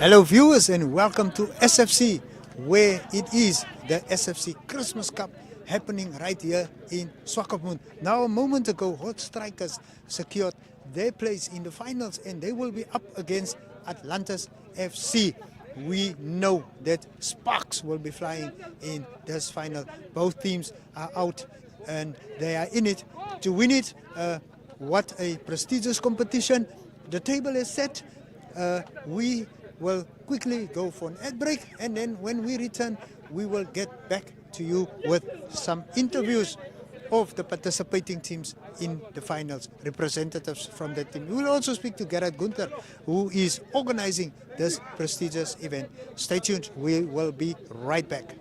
Hello viewers and welcome to SFC, where it is the SFC Christmas Cup happening right here in Swakopmund. Now a moment ago, Hot Strikers secured their place in the finals and they will be up against Atlantis FC. We know that sparks will be flying in this final. Both teams are out and they are in it to win it. What a prestigious competition. The table is set. We will quickly go for an ad break, and then when we return we will get back to you with some interviews of the participating teams in the finals, representatives from that team. We will also speak to Gerard Gunther, who is organizing this prestigious event. Stay tuned, we will be right back.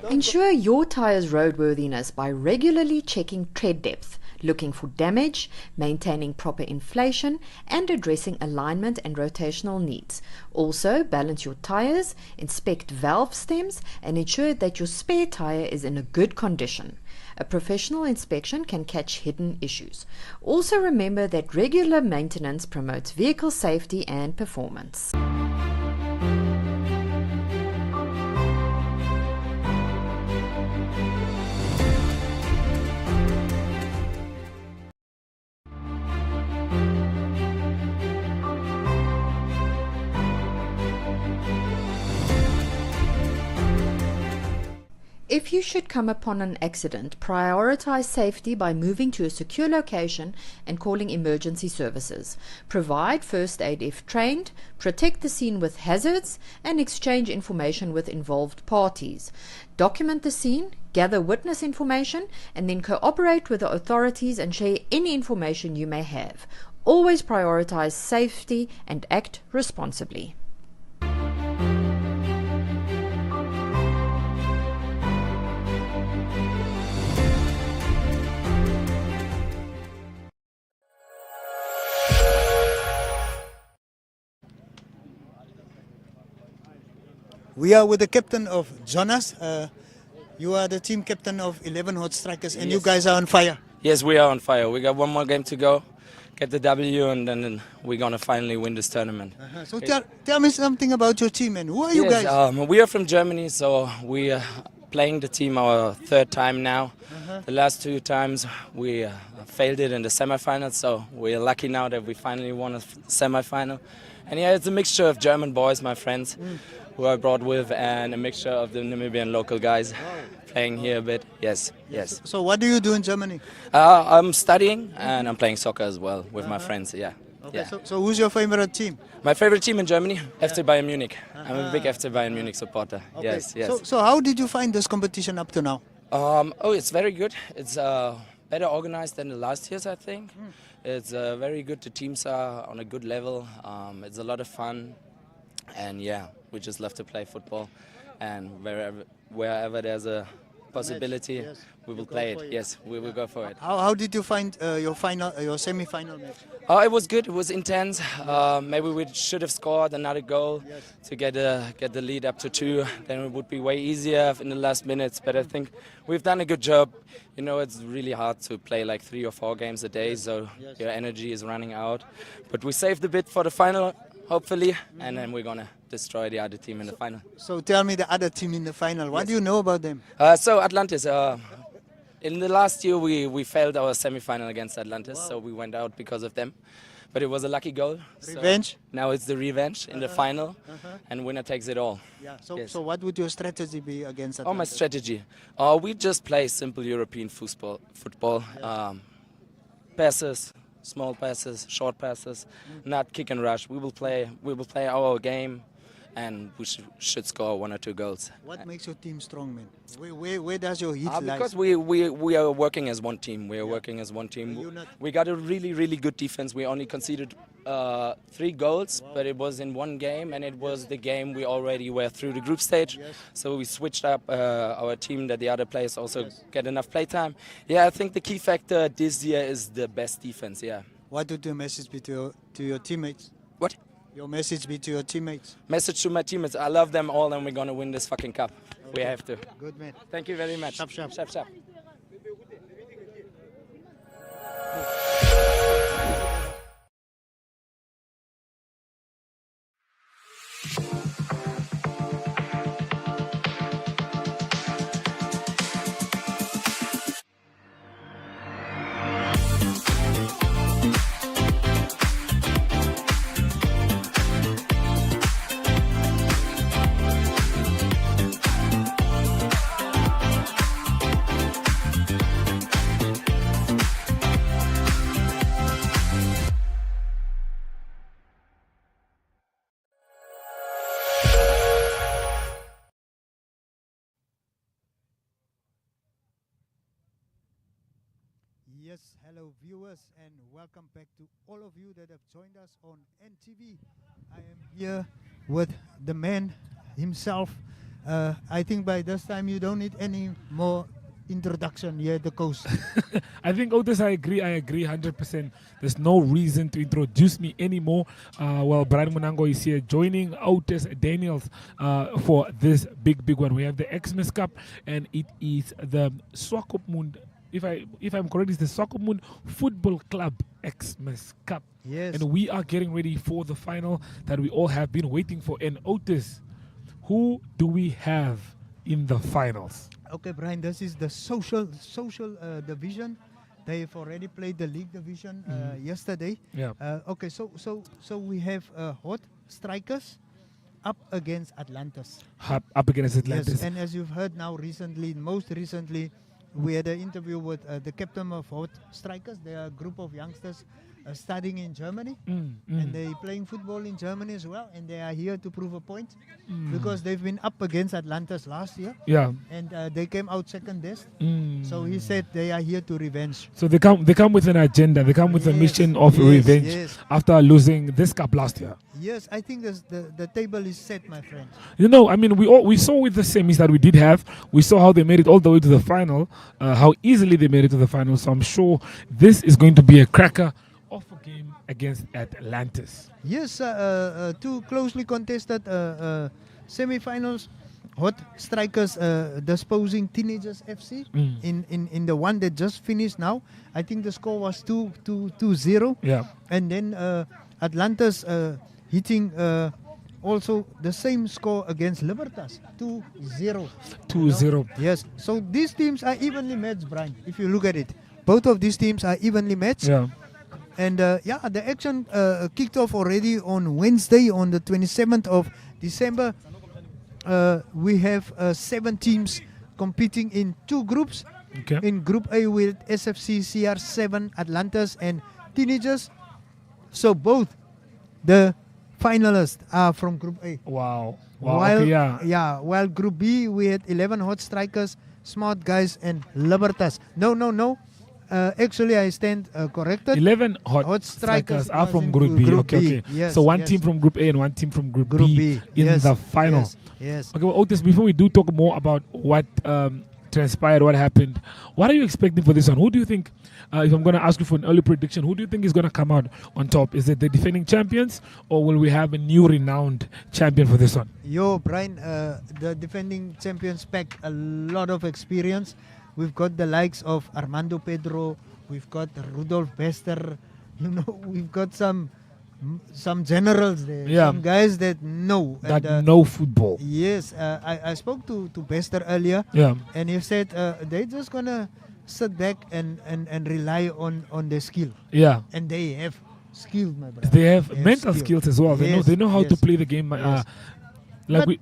Ensure your tyre's roadworthiness by regularly checking tread depth, looking for damage, maintaining proper inflation, and addressing alignment and rotational needs. Also, balance your tires, inspect valve stems, and ensure that your spare tire is in a good condition. A professional inspection can catch hidden issues. Also remember that regular maintenance promotes vehicle safety and performance. If you should come upon an accident, prioritize safety by moving to a secure location and calling emergency services. Provide first aid if trained, protect the scene with hazards, and exchange information with involved parties. Document the scene, gather witness information, and then cooperate with the authorities and share any information you may have. Always prioritize safety and act responsibly. We are with the captain of Jonas. You are the team captain of 11 Hot Strikers, and Yes. you guys are on fire. Yes, we are on fire. We got one more game to go, get the W, and then we're going to finally win this tournament. So tell me something about your team, and who are you guys? We are from Germany, so we are playing the team our third time now. The last two times we failed it in the semifinals, so we're lucky now that we finally won a semifinal. And yeah, it's a mixture of German boys, my friends, who I brought with, and a mixture of the Namibian local guys playing here a bit. Yes. So what do you do in Germany? I'm studying and I'm playing soccer as well with my friends. Yeah. Okay, Yeah. so who's your favorite team? My favorite team in Germany, FC Bayern Munich. I'm a big FC Bayern Munich supporter. Okay. Yes. So how did you find this competition up to now? It's very good. It's better organized than the last years, I think. It's very good. The teams are on a good level. It's a lot of fun. And yeah, we just love to play football. And wherever there's a possibility, we will play it. Yes, we will go for it. How did you find your semi-final match? It was good. It was intense. Maybe we should have scored another goal to get the lead up to 2. Then it would be way easier in the last minutes. But I think we've done a good job. You know, it's really hard to play like 3 or 4 games a day, so your energy is running out. But we saved a bit for the final, hopefully, and then we're gonna destroy the other team in the final. So tell me the other team in the final. What do you know about them? So Atlantis. In the last year, we failed our semi-final against Atlantis, so we went out because of them. But it was a lucky goal. Revenge? So now it's the revenge in the final, and winner takes it all. Yeah. So, Yes. so what would your strategy be against Atlantis? My strategy. We just play simple European football. Passes, small passes, short passes, not kick and rush. We will play our game, and we should score 1 or 2 goals. What makes your team strong, man? Where does your heat lie? Because we are working as one team. We are working as one team. We got a really good defense. We only conceded 3 goals, but it was in one game, and it was the game we already were through the group stage. So we switched up our team that the other players also get enough play time. Yeah, I think the key factor this year is the best defense. Yeah. What would your message be to your teammates? What? Your message be to your teammates? Message to my teammates, I love them all and we're going to win this fucking cup. We have to. Good man. Thank you very much. Sharp, sharp. Sharp, sharp. Yes, hello viewers and welcome back to all of you that have joined us on NTV. I am here with the man himself. I think by this time you don't need any more introduction here at the coast. I think, Otis, I agree 100%. There's no reason to introduce me anymore. Well, Brian Munango is here joining Otis Daniels for this big one. We have the Xmas Cup, and it is the Swakopmund. If I'm correct, it's the Swakopmund Football Club Xmas Cup. Yes. And we are getting ready for the final that we all have been waiting for. And Otis, who do we have in the finals? Okay, Brian, this is the social division. They've already played the league division yesterday. Yeah. Okay, so we have Hot Strikers up against Atlantis. Up against Atlantis. Yes, and as you've heard now most recently, we had an interview with the captain of Hot Strikers. They are a group of youngsters studying in Germany, and they're playing football in Germany as well, and they are here to prove a point because they've been up against Atlantis last year. Yeah. And they came out second best. So he said they are here to revenge. So they come with an agenda. They come with a mission of revenge after losing this cup last year. Yes, I think the table is set, my friend. You know, I mean, we saw with the semis that we did have, we saw how they made it all the way to the final, how easily they made it to the final. So I'm sure this is going to be a cracker of a game against Atlantis. Yes, two closely contested semi-finals. Hot Strikers disposing Teenagers FC in the one that just finished now. I think the score was 2-0. Yeah. And then Atlantis hitting also the same score against Libertas, 2-0. 2-0. Yes. So these teams are evenly matched, Brian, if you look at it. Both of these teams are evenly matched. Yeah. And the action kicked off already on Wednesday, on the 27th of December. We have 7 teams competing in 2 groups. Okay. In Group A with SFC, CR7, Atlantis, and Teenagers. So both the finalists are from Group A. Wow. While, Okay, while Group B, we had 11 Hot Strikers, Smart Guys, and Libertas. No. Actually, I stand corrected. 11 hot strikers are from Group B. Okay. Yes, so one team from Group A and one team from Group B in the final. Yes. Okay, well, Otis, before we do talk more about what transpired, what happened, what are you expecting for this one? Who do you think, if I'm going to ask you for an early prediction, who do you think is going to come out on top? Is it the defending champions, or will we have a new renowned champion for this one? Yo, Brian, the defending champions pack a lot of experience. We've got the likes of Armando Pedro. We've got Rudolf Bester. You know, we've got some generals there. Yeah. Some guys that know. Know football. Yes. I spoke to Bester earlier. Yeah. And he said they're just going to sit back and rely on their skill. Yeah. And they have skill, my brother. They have mental skills as well. Yes, They know how to play the game. Yes. But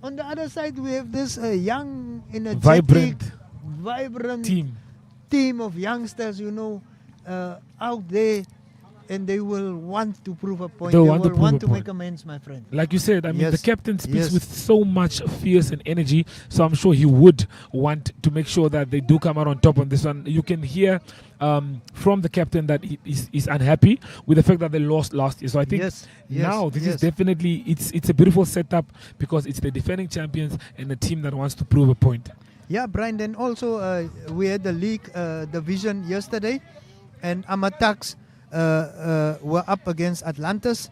on the other side, we have this young, energetic, vibrant team of youngsters, you know, out there, and they will want to prove a point. They will want to make amends, my friend. Like you said, I mean, the captain speaks with so much fierce and energy, so I'm sure he would want to make sure that they do come out on top on this one. You can hear from the captain that he is unhappy with the fact that they lost last year. So I think now this is definitely, it's a beautiful setup because it's the defending champions and the team that wants to prove a point. Yeah, Brian, then also we had the league division yesterday, and Amatax were up against Atlantis,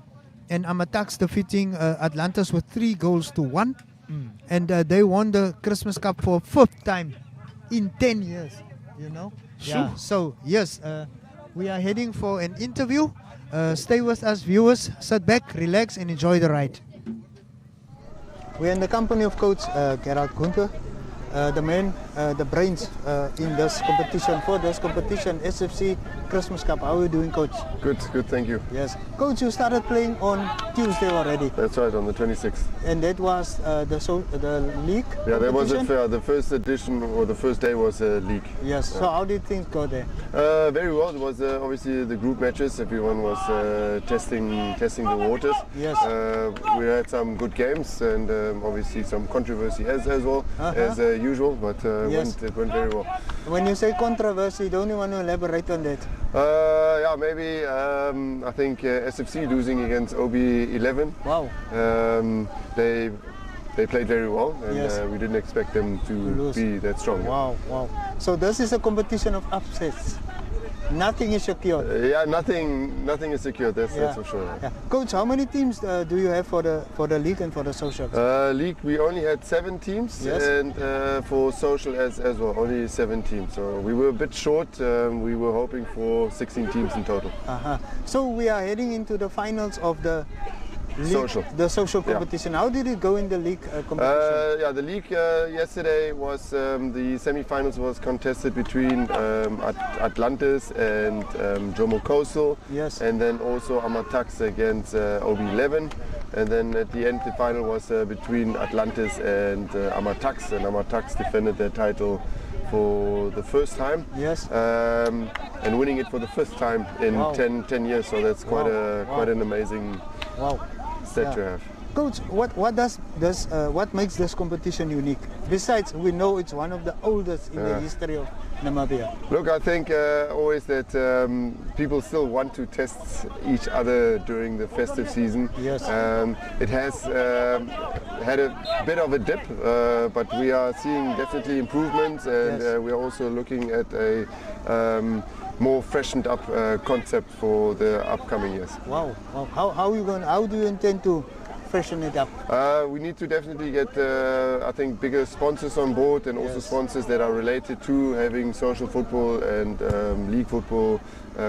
and Amatax defeating Atlantis with 3-1. and they won the Christmas Cup for 5th time in 10 years, you know. Yeah. So yes, we are heading for an interview. Stay with us, viewers. Sit back, relax, and enjoy the ride. We're in the company of Coach Gerard Gunther, the man, the brains in this competition, for this competition, SFC Christmas Cup. How are you doing, Coach? Good, thank you. Yes. Coach, you started playing on Tuesday already. That's right, on the 26th. And that was the league? Yeah, that was it. The first edition, or the first day was a league. Yes. So how did things go there? Very well. It was obviously the group matches. Everyone was testing the waters. Yes. We had some good games and obviously some controversy as well, as usual, but it went very well. When you say controversy, don't you want to elaborate on that? Yeah, maybe I think SFC losing against OB11. Wow. They played very well, and we didn't expect them to be that strong. Wow. So this is a competition of upsets. Nothing is secure. Yeah, nothing is secure. That's for sure. Yeah. Coach, how many teams do you have for the league and for the social? League, we only had 7 teams, and for social as well, only 7 teams. So we were a bit short. We were hoping for 16 teams in total. So we are heading into the finals of the league, the social competition. How did it go in the league competition? Yeah, the league yesterday was the semi-finals was contested between Atlantis and Jomo Coastal, and then also Amatax against OB11, and then at the end the final was between Atlantis and Amatax, and Amatax defended their title for the first time, and winning it for the first time in 10 years. So that's quite an amazing set to have. Coach, what makes this competition unique? Besides, we know it's one of the oldest in the history of Namibia. Look, I think always that people still want to test each other during the festive season. It has had a bit of a dip, but we are seeing definitely improvements, and we are also looking at a more freshened up concept for the upcoming years. Wow. How do you intend to freshen it up? We need to definitely get, I think, bigger sponsors on board, and also sponsors that are related to having social football and league football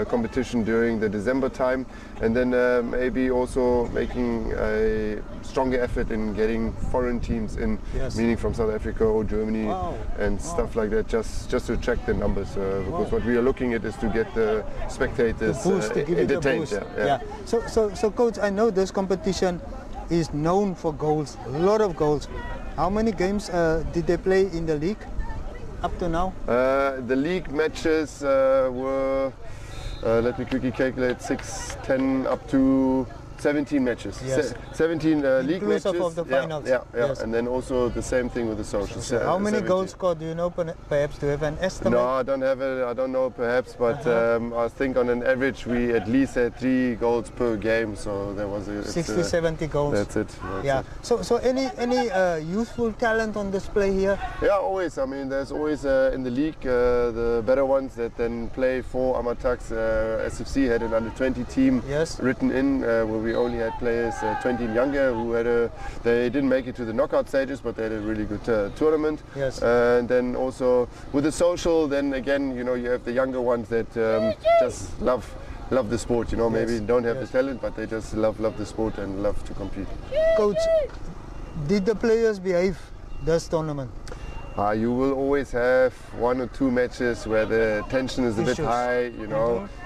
competition during the December time, and then maybe also making a stronger effort in getting foreign teams in, meaning from South Africa or Germany and stuff like that, just to check the numbers, because what we are looking at is to get the spectators entertained. So Coach, I know this competition is known for goals, a lot of goals. How many games did they play in the league up to now? The league matches were, let me quickly calculate, 6, 10, up to 17 matches. 17 league matches. Inclusive of the finals. And then also the same thing with the socials. How many goals scored? Do you know? Perhaps do you have an estimate? No, I don't have it. I don't know, perhaps, but I think on an average we at least had 3 goals per game. So there was 60, 70 goals. That's it. So any youthful talent on display here? Yeah, always. I mean, there's always in the league the better ones that then play for Amatax. SFC had an under-20 team written in where we only had players 20 and younger who they didn't make it to the knockout stages, but they had a really good tournament. And then also with the social, then again, you have the younger ones that just love the sport. Maybe don't have the talent, but they just love the sport and love to compete. Coach, did the players behave this tournament? You will always have 1 or 2 matches where the tension is a bit high,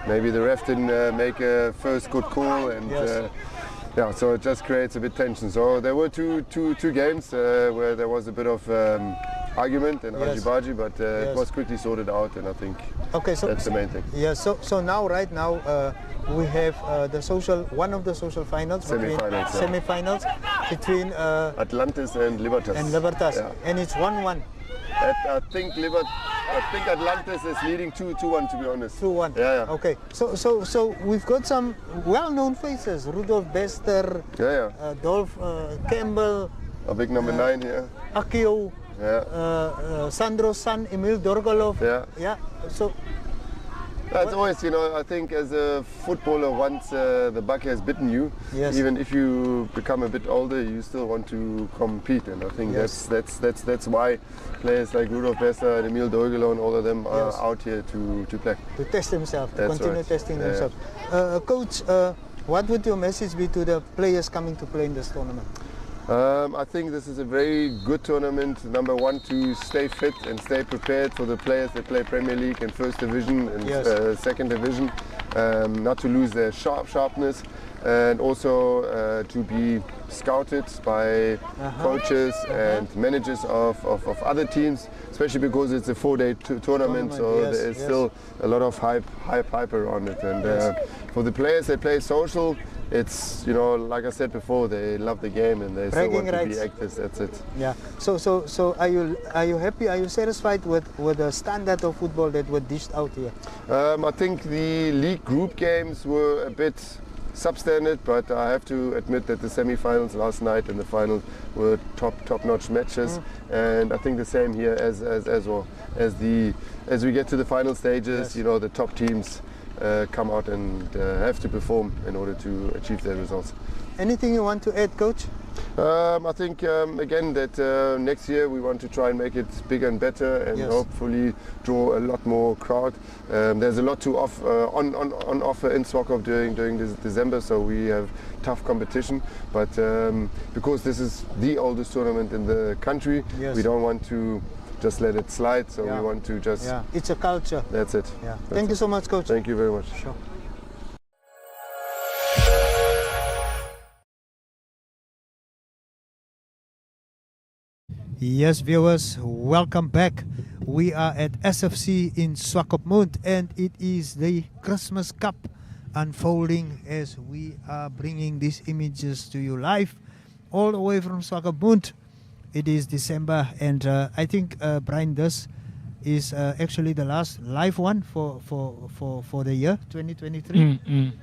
maybe the ref didn't make a first good call, and so it just creates a bit tension. So there were two games where there was a bit of argument and argy-bargy, but it was quickly sorted out, and I think that's the main thing. So now, right now, we have one of the social finals, semi-finals between Atlantis and Libertas. And it's 1-1. I think Atlantis is leading 2-1, to be honest. 2-1. Okay. So we've got some well-known faces: Rudolf Bester, Dolph Campbell, a big number 9 here, Akio, Sandro's son Emil Dorgolov. So That's always, I think as a footballer, once the bug has bitten you, even if you become a bit older, you still want to compete. And I think that's why players like Rudolf Besser, Emil Deugelo, and all of them are out here to play. To test themselves, to That's continue right. testing themselves. Coach, what would your message be to the players coming to play in this tournament? I think this is a very good tournament. Number one, to stay fit and stay prepared for the players that play Premier League and First Division and Second Division. Not to lose their sharpness, and also to be scouted by coaches and managers of other teams, especially because it's a 4-day tournament, so there is still a lot of hype around it. And for the players that play social, it's, like I said before, they love the game and they still want to be actors. That's it. Yeah. So are you happy? Are you satisfied with the standard of football that were dished out here? I think the league group games were a bit substandard, but I have to admit that the semi-finals last night and the finals were top-notch matches, and I think the same here as well. As we get to the final stages, the top teams come out and have to perform in order to achieve their results. Anything you want to add, Coach? I think again that next year we want to try and make it bigger and better, and hopefully draw a lot more crowd. There's a lot to on offer in Swakop during this December, so we have tough competition. But because this is the oldest tournament in the country, we don't want to just let it slide. So we want to just. Yeah, it's a culture. That's it. Yeah. Thank you so much, Coach. Thank you very much. Sure. Yes, viewers, welcome back. We are at SFC in Swakopmund, and it is the Christmas Cup unfolding as we are bringing these images to you live all the way from Swakopmund. It is December, and I think Brian, this is actually the last live one for the year 2023.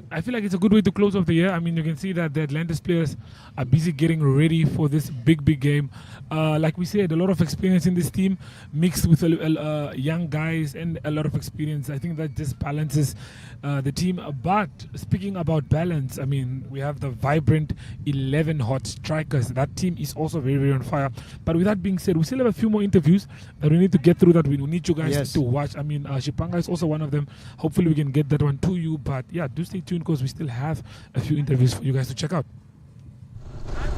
I feel like it's a good way to close off the year. I mean, you can see that the Atlantis players are busy getting ready for this big game. Like we said, a lot of experience in this team mixed with young guys and a lot of experience. I think that just balances the team. But speaking about balance, I mean, we have the vibrant 11 hot strikers. That team is also very, very on fire. But with that being said, we still have a few more interviews that we need to get through, that we need you guys to watch. I mean, Shipanga is also one of them. Hopefully we can get that one to you. But yeah, do stay tuned, because we still have a few interviews for you guys to check out.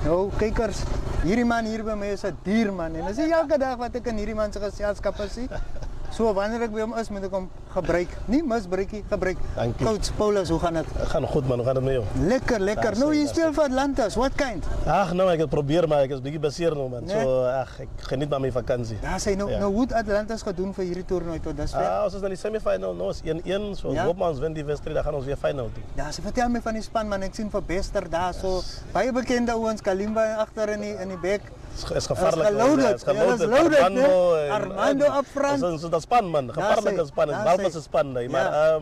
Nou, kykers, hierdie man hier by my is 'n dier man, en as jy elke dag wat ek in hierdie man se geselskap sien, so wanneer ek by hom is, moet ek hom gebruik, nie misbruik nie, gebruik. Coach Paulus, hoe gaan dit? Gaan goed man, hoe gaan dit met jou? Lekker. Nou, jy speel vir Atlantis, what kind? Ag, nou ek het probeer, maar ek is bietjie beseer nou man. So ek geniet maar my vakansie. Ja, sê nou hoe het Atlantis gedoen vir hierdie toernooi tot dusver? Ons is dan die semi-final, nou is 1-1, so hoop maar ons wen die wedstryd, dan gaan ons weer final toe. Ja, so vertel my van die span man, ek sien vir Bester daar so baie bekende ouens, Kalimba agter in die bek. Is gevaarlik. Is geloaded. Armando up front. So dat span man, gevaarlike span, is Balpas se span nee, maar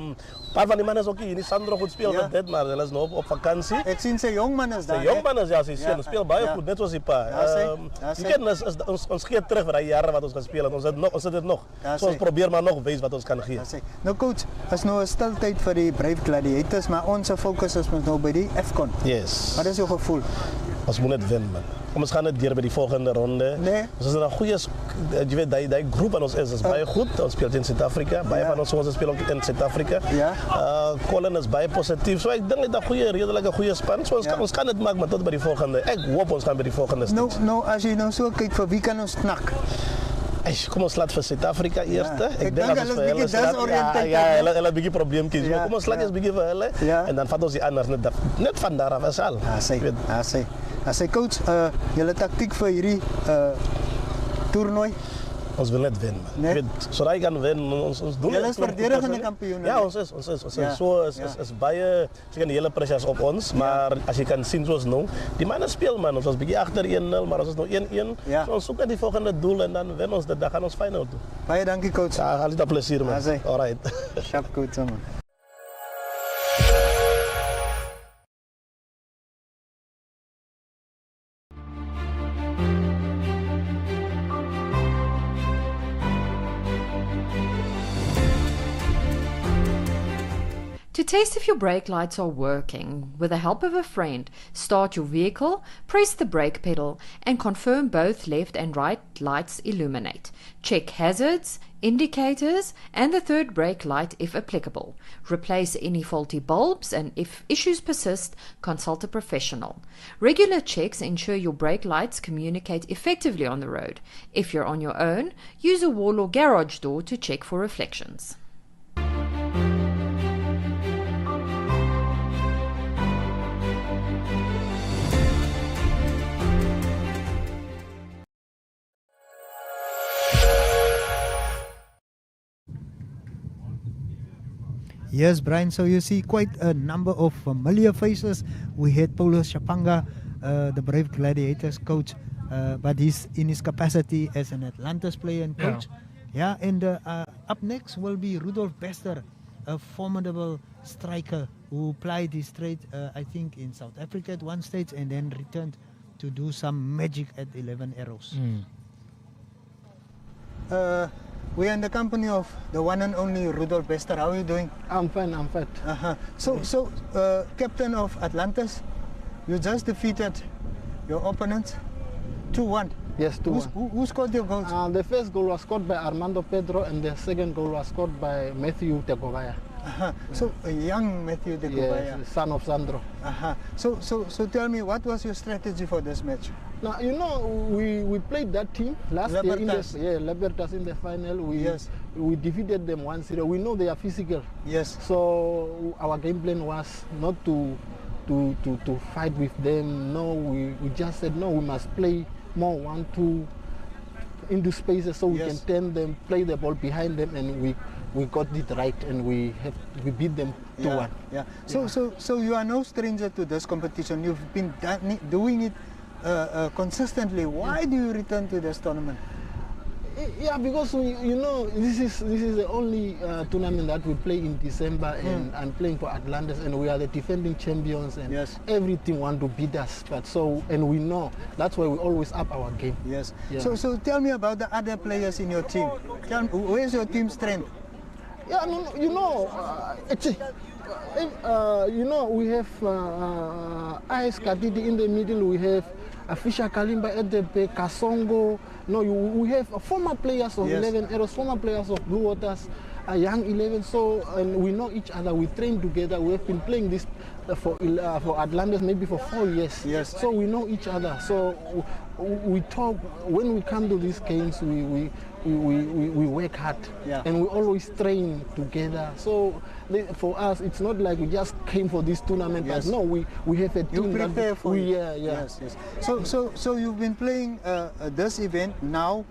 paar van die manne is ook hier, die Sandro goed speel met dit, maar hulle is nou op vakansie. Ek sien sy jong man is daar. Sy jong man is sy seun speel baie goed, net soos die pa. Ons gee terug vir daai jare wat ons gespeel het. Ons het dit nog. So ons probeer maar nog wys wat ons kan gee. Nou coach, is nou 'n stil tyd vir die Brave Gladiators, maar ons fokus is nou by die AFCON. Yes. Wat is jou gevoel? Ons moet net wen man. Ons gaan net deur by die volgende ronde. Nee. Ons is 'n goeie, jy weet, daai groep van ons is baie goed. Ons speel in Suid-Afrika. Baie van ons speel ook in Suid-Afrika. Ja. Colin is baie positief. So ek dink dit 'n goeie, redelike goeie span. So ons kan dit maak, maar tot by die volgende. Ek hoop ons gaan by die volgende stage. Nou as jy nou so kyk, vir wie kan ons knak? Kom ons laat vir Suid-Afrika eers. Ek dink hulle is bietjie desoriënteerd. Ja, hulle bietjie probleemkies. Maar kom ons laat eers bietjie vir hulle en dan vat ons die anders net van daar af is al. Ja, sê coach, julle taktiek vir hierdie toernooi? Ons wil net wen. Nee? Weet, sodra jy kan wen, ons doen dit. Julle is verdedigende kampioene. Ja, ons is baie, seker die hele pressure is op ons, maar as jy kan sien soos nou, die manne speel man, ons was bietjie agter 1-0, maar ons is nou 1-1. So ons soek net die volgende doel en dan wen ons dit, dan gaan ons final toe. Baie dankie coach. Ja, altyd 'n plesier man. Alright. Sharp coach man. test if your brake lights are working, with the help of a friend, start your vehicle, press the brake pedal, and confirm both left and right lights illuminate. Check hazards, indicators, and the third brake light if applicable. Replace any faulty bulbs, and if issues persist, consult a professional. Regular checks ensure your brake lights communicate effectively on the road. If you're on your own, use a wall or garage door to check for reflections. Yes, Brian, so you see quite a number of familiar faces. We had Paulo Chapanga, the Brave Gladiators coach, but he's in his capacity as an Atlantis player and coach. Yeah, and up next will be Rudolf Bester, a formidable striker who plied his trade, I think, in South Africa at one stage and then returned to do some magic at 11 Arrows. We are in the company of the one and only Rudolf Bester. How are you doing? I'm fine, I'm fine. So, captain of Atlantis, you just defeated your opponent 2-1. Yes, 2-1. Who scored your goals? The first goal was scored by Armando Pedro and the second goal was scored by Matthew Tegovaya. So, a young Matthew Tegovaya. Yes, son of Sandro. So tell me, what was your strategy for this match? Now, you know, we played that team last Libertas. year. Libertas in the final. We defeated them 1-0. We know they are physical. Yes. So our game plan was not to fight with them. No, we just said no. We must play more 1-2 into spaces so we can turn them, play the ball behind them, and we got it right, and we beat them 2-1. Yeah. So you are no stranger to this competition. You've been doing it consistently. Why do you return to this tournament? Yeah, because you know this is the only tournament that we play in December, and I'm playing for Atlantis, and we are the defending champions, and every team want to beat us. And we know that's why we always up our game. Yes. Yeah. So tell me about the other players in your team. Tell me, where's your team strength? Yeah, no, you know, you know, we have Ice Katiti in the middle. We have Fisher Kalimba at the back, Kasongo. No, we have former players of 11 Arrows, former players of Blue Waters, young 11. So, and we know each other. We train together. We have been playing this for Atlantis maybe for 4 years. Yes. So we know each other. So we talk when we come to these games. We work hard, and we always train together. So for us, it's not like we just came for this tournament. But no, we have a team. You prepare for it. Yes. So you've been playing this event now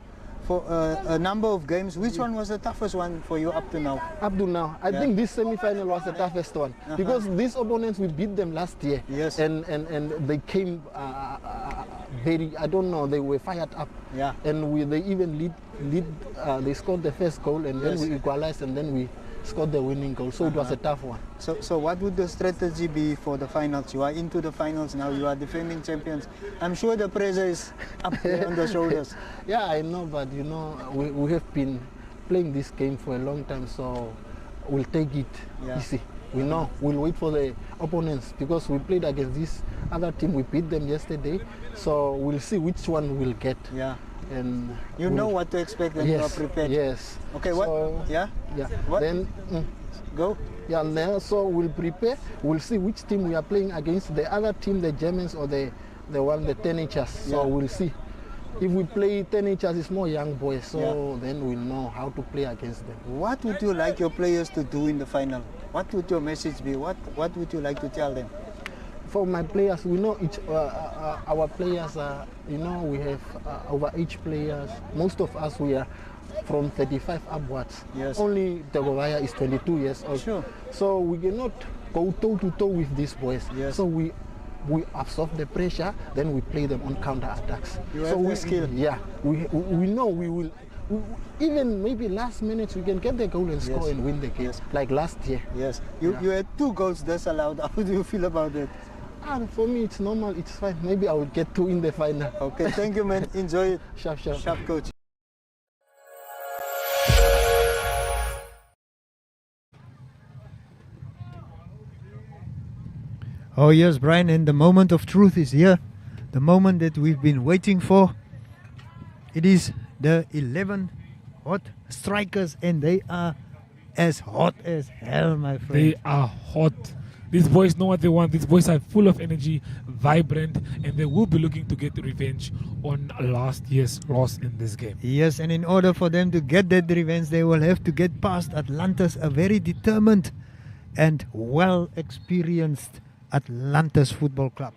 for a number of games. Which one was the toughest one for you up to now? Up to now, I think this semi-final was the toughest one because these opponents, we beat them last year. Yes. And they came very, I don't know, they were fired up. Yeah. And they even lead. They scored the first goal, and then we equalized, and then we scored the winning goal. So it was a tough one. So what would the strategy be for the finals? You are into the finals now. You are defending champions. I'm sure the pressure is up there on the shoulders. Yeah, I know, but you know, we have been playing this game for a long time, so we'll take it easy. We know we'll wait for the opponents because we played against this other team. We beat them yesterday, so we'll see which one we'll get. Yeah. And you know what to expect when you are prepared. Yes. Okay. What? So, yeah. What? Then go. Yeah. Then so we'll prepare. We'll see which team we are playing against. The other team, the Germans or the teenagers. So we'll see. If we play teenagers, it's more young boys. So then we know how to play against them. What would you like your players to do in the final? What would your message be? What would you like to tell them? For my players, we know our players are, you know, we have over each players. Most of us, we are from 35 upwards. Yes. Only Tegovaya is 22 years old. Sure. So we cannot go toe to toe with these boys. Yes. So we absorb the pressure, then we play them on counter attacks. You have the skill. Yeah, we know we will. Even maybe last minute we can get the goal and score and win the game, like last year. Yes. You had 2 goals disallowed. How do you feel about it? For me, it's normal. It's fine. Maybe I will get 2 in the final. Okay. Thank you, man. Enjoy it. Sharp. Sharp, coach. Oh yes, Brian, and the moment of truth is here. The moment that we've been waiting for. It is the 11 hot strikers, and they are as hot as hell, my friend. They are hot. These boys know what they want. These boys are full of energy, vibrant, and they will be looking to get revenge on last year's loss in this game. Yes, and in order for them to get that revenge, they will have to get past Atlantis, a very determined and well-experienced Atlantis Football Club.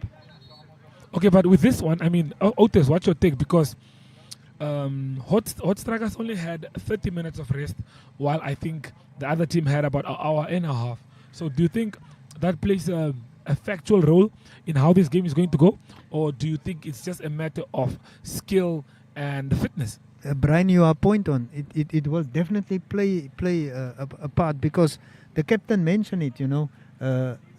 Okay, but with this one, I mean, Otis, what's your take? Because Hot Strikers only had 30 minutes of rest, while I think the other team had about an hour and a half. So do you think that plays a factual role in how this game is going to go? Or do you think it's just a matter of skill and fitness? Brian, you are point on. It will definitely play a part, because the captain mentioned it,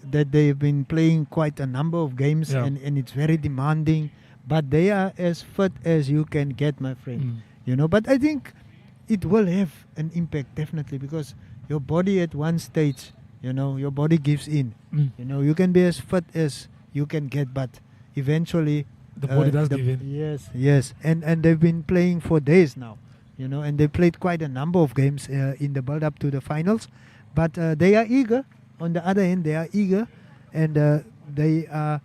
that they've been playing quite a number of games, and it's very demanding. But they are as fit as you can get, my friend. But I think it will have an impact, definitely, because your body at one stage, your body gives in. You can be as fit as you can get, but eventually the body does give in. Yes. And they've been playing for days now, and they played quite a number of games in the build-up to the finals. But they are eager. On the other hand, they are eager, and they are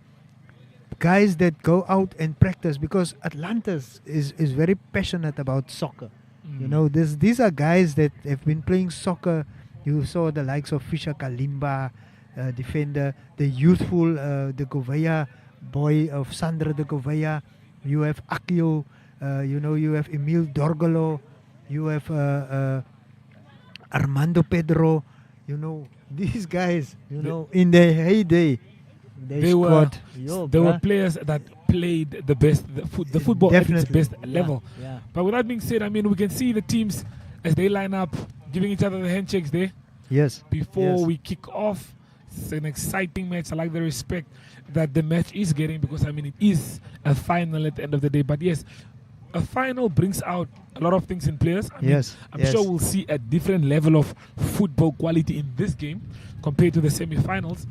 guys that go out and practice, because Atlantis is very passionate about soccer. These are guys that have been playing soccer. You saw the likes of Fisher Kalimba, defender, the youthful the Gouveia boy of Sandra de Gouveia. You have Akio, you have Emil Dorgolo, you have Armando Pedro. These guys, in their heyday, they were players that played the best, the football at its best level. Yeah. But with that being said, I mean, we can see the teams as they line up, giving each other the handshakes there. Yes. Before we kick off, it's an exciting match. I like the respect that the match is getting, because I mean, it is a final at the end of the day. But yes, a final brings out a lot of things in players. I mean, I'm sure we'll see a different level of football quality in this game compared to the semi-finals,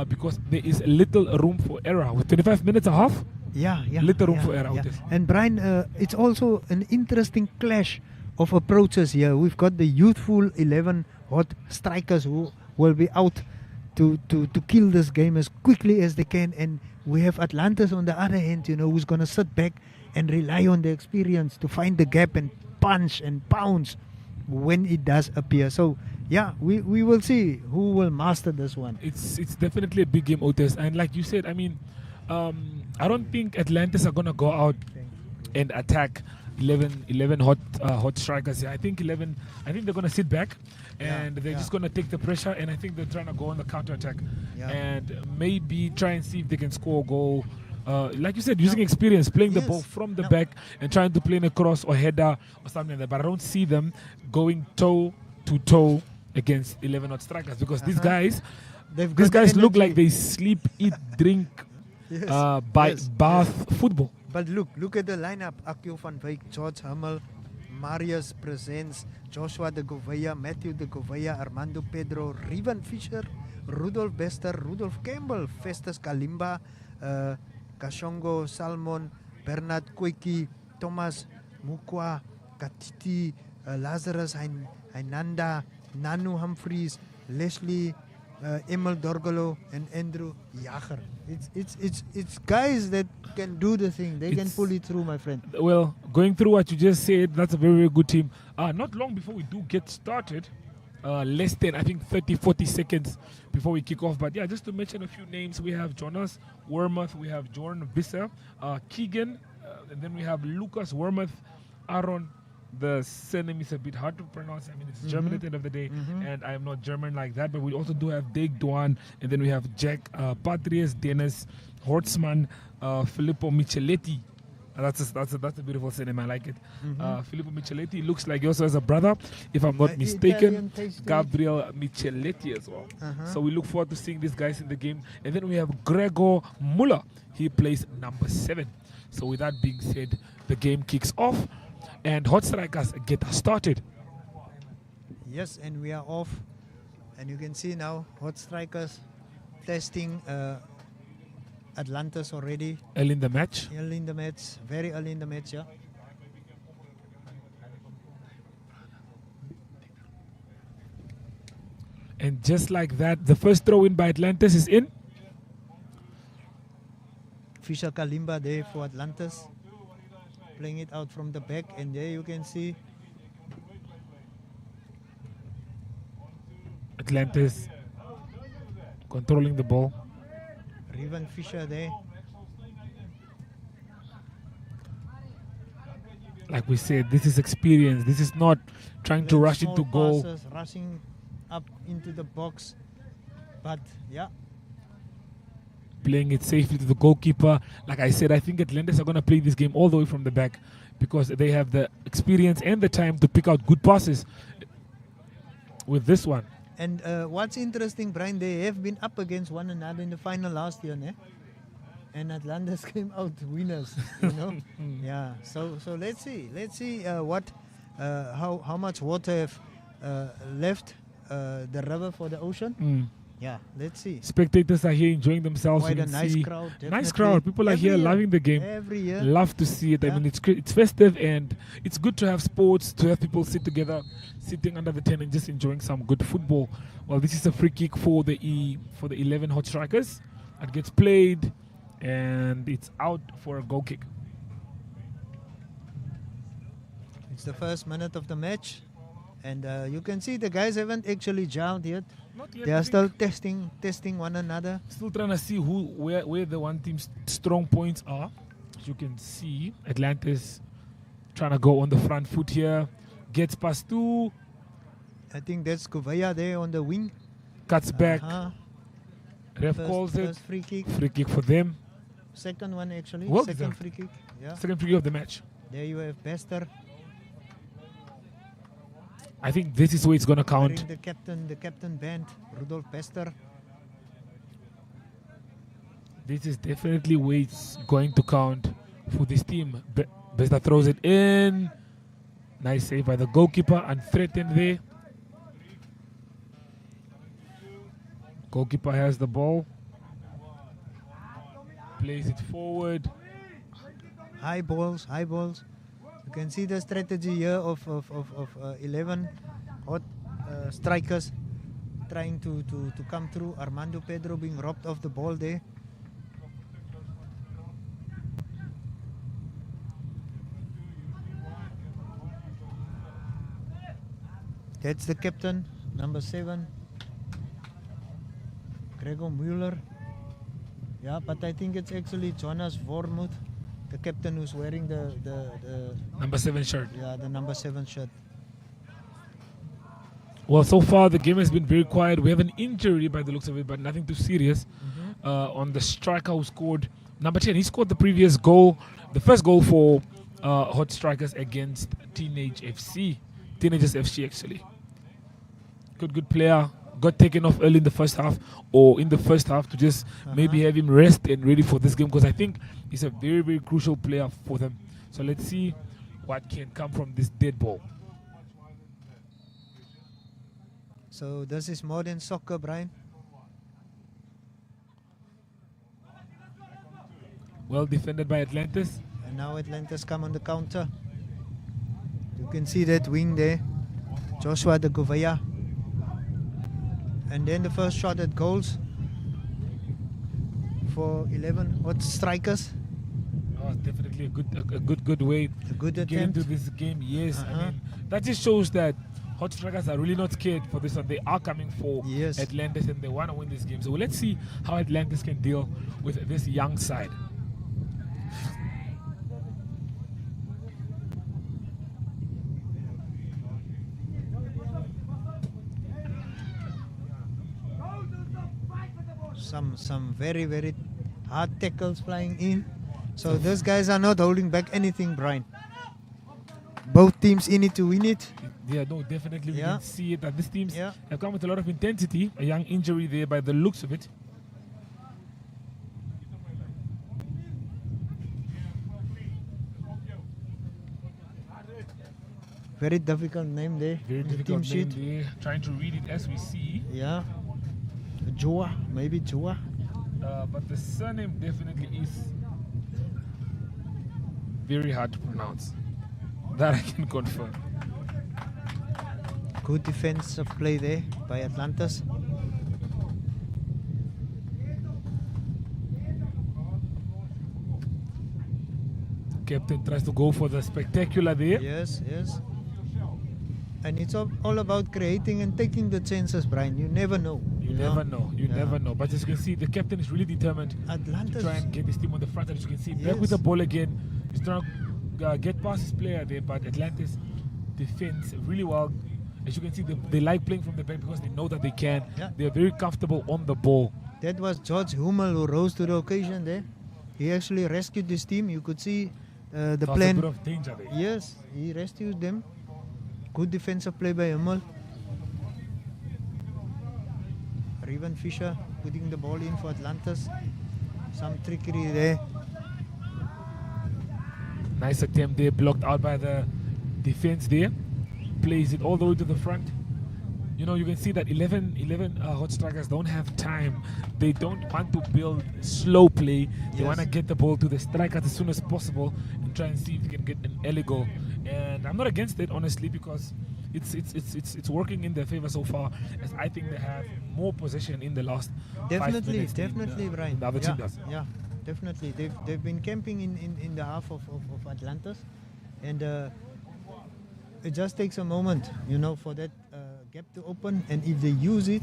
because there is little room for error. With 25 minutes and a half, little room for error. And Brian, it's also an interesting clash of approaches here. We've got the youthful 11 hot strikers who will be out to kill this game as quickly as they can, and we have Atlantis on the other hand, who's going to sit back and rely on the experience to find the gap and punch and pounce when it does appear. So we will see who will master this one. It's definitely a big game, Otis, and like you said, I mean, I don't think Atlantis are gonna go out and attack 11 hot strikers here. I think they're gonna sit back and they're just gonna take the pressure, and I think they're trying to go on the counter attack and maybe try and see if they can score a goal. Like you said, using experience, playing the ball from the back and trying to play in a cross or header or something like that. But I don't see them going toe to toe against 11 hot strikers, because these guys look like they sleep, eat, drink, bath football. But look at the lineup: Akio van Wyk, George Hummel, Marius Presents, Joshua de Gouveia, Matthew de Gouveia, Armando Pedro, Rivan Fischer, Rudolf Bester, Rudolf Campbell, Festus Kalimba, Kashongo Salmon, Bernard Koiki, Thomas Mukwa, Katiti, Lazarus Ainanda, Nanu Humphreys, Leslie, Emil Dorgolo, and Andrew Jager. It's guys that can do the thing. They can pull it through, my friend. Well, going through what you just said, that's a very, very good team. Not long before we do get started, less than, I think, 30-40 seconds before we kick off. But yeah, just to mention a few names, we have Jonas Wormuth, we have Jordan Visser, Keegan, and then we have Lucas Wormuth, Aaron. The surname is a bit hard to pronounce. I mean, it's German at the end of the day, and I am not German like that. But we also do have Dave Duan, and then we have Jack Patrias, Dennis Hortzman, Filippo Micheletti. That's a beautiful surname. I like it. Filippo Micheletti looks like he also has a brother, if I'm not mistaken, Gabriel Micheletti as well. So we look forward to seeing these guys in the game. And then we have Gregor Muller. He plays number 7. So with that being said, the game kicks off and Hot Strikers get started. Yes, and we are off. And you can see now Hot Strikers testing Atlantis already. Early in the match. Early in the match, very early in the match, yeah. And just like that, the first throw in by Atlantis is in. Fisher Kalimba there for Atlantis. Playing it out from the back, and there you can see Atlantis controlling the ball. Riven Fisher there. Like we said, this is experience. This is not trying to Playing rush small into goal. passes, rushing up into the box. But yeah, Playing it safely to the goalkeeper. Like I said, I think Atlantis are going to play this game all the way from the back because they have the experience and the time to pick out good passes with this one. and what's interesting, Brian, they have been up against one another in the final last year, ne? And Atlantis came out winners, you know. Yeah. So let's see what how much water have left the river for the ocean. Yeah, let's see. Spectators are here enjoying themselves. Quite You a can nice see crowd. Nice Definitely. crowd. People are Every here year. loving the game. Every year. Love to see it. I Yeah. mean, it's festive and it's good to have sports, to have people sit together, sitting under the tent and just enjoying some good football. Well, this is a free kick for the 11 Hot Strikers. It gets played and it's out for a goal kick. It's the first minute of the match, and you can see the guys haven't actually gelled yet. Not yet. They are still testing one another. Still trying to see where the one team's strong points are. As you can see, Atlantis trying to go on the front foot here. Gets past two, I think that's Kuvaya there on the wing. cuts back. Uh-huh. Ref calls it. First free kick. Free kick for them. Second one actually. Well Second done. free kick. Yeah. Second free kick of the match. There you have Bester I think this is where it's going to count. wearing the captain band, Rudolf Bester. This is definitely where it's going to count for this team. Besta throws it in. Nice save by the goalkeeper, unthreatened there. Goalkeeper has the ball. Plays it forward. High balls. You can see the strategy here of 11 hot strikers trying to come through. Armando Pedro being robbed of the ball there. That's the captain, number 7, Gregor Mueller. Yeah, but I think it's actually Jonas Vormuth, the captain who's wearing the Number 7 shirt. yeah, the number 7 shirt. Well, so far the game has been very quiet. We have an injury by the looks of it, but nothing too serious. On the striker who scored number 10. He scored the previous goal, the first goal for Hot Strikers against Teenagers FC actually. Good player. Got taken off early in the first half, to just maybe have him rest and ready for this game, because I think he's a very, very crucial player for them. So let's see what can come from this dead ball. So this is more than soccer, Brian. Well defended by Atlantis. And now Atlantis come on the counter. You can see that wing there, Joshua de Govaya. And then the first shot at goals for 11 Hot Strikers. Oh, definitely a good way A good to get attempt. into this game. Yes, I mean that just shows that Hot Strikers are really not scared for this one. They are coming for Yes. Atlantis and they want to win this game. So let's see how Atlantis can deal with this young side. Some very, very hard tackles flying in. So those guys are not holding back anything, Brian. Both teams in it to win it. Yeah, no, definitely we Yeah. can see it that these teams Yeah. have come with a lot of intensity. A young injury there by the looks of it. Very difficult name there. Very on the difficult team name sheet. there. Trying to read it as we see. Yeah. Joa, maybe Joa. but the surname definitely is very hard to pronounce. That I can confirm. Good defensive play there by Atlantis. Captain tries to go for the spectacular there. Yes, yes. And it's all about creating and taking the chances, Brian. You never know. You never know. You never know. But as you can see, the captain is really determined Atlantis. to try and get his team on the front. As you can see, back Yes. with the ball again. He's trying to get past his player there, but Atlantis defends really well. As you can see, they like playing from the back because they know that they can. Yeah. They're very comfortable on the ball. That was George Hummel who rose to the occasion there. He actually rescued his team. You could see the There was plan. a bit of danger there. Yes, he rescued them. Good defensive play by Hummel. Riven Fisher putting the ball in for Atlantis. Some trickery there. Nice attempt there, blocked out by the defense there. Plays it all the way to the front. You know, you can see that 11 hot strikers don't have time. They don't want to build slow play. They Yes. want to get the ball to the strikers as soon as possible and try and see if they can get an early goal. And I'm not against it, honestly, because it's working in their favor so far. As I think they have more possession in the last 5 Definitely, minutes than definitely, Brian. the other yeah, team does. yeah, definitely. They've been camping in the half of Atlantis, and it just takes a moment, you know, for that gap to open. And if they use it,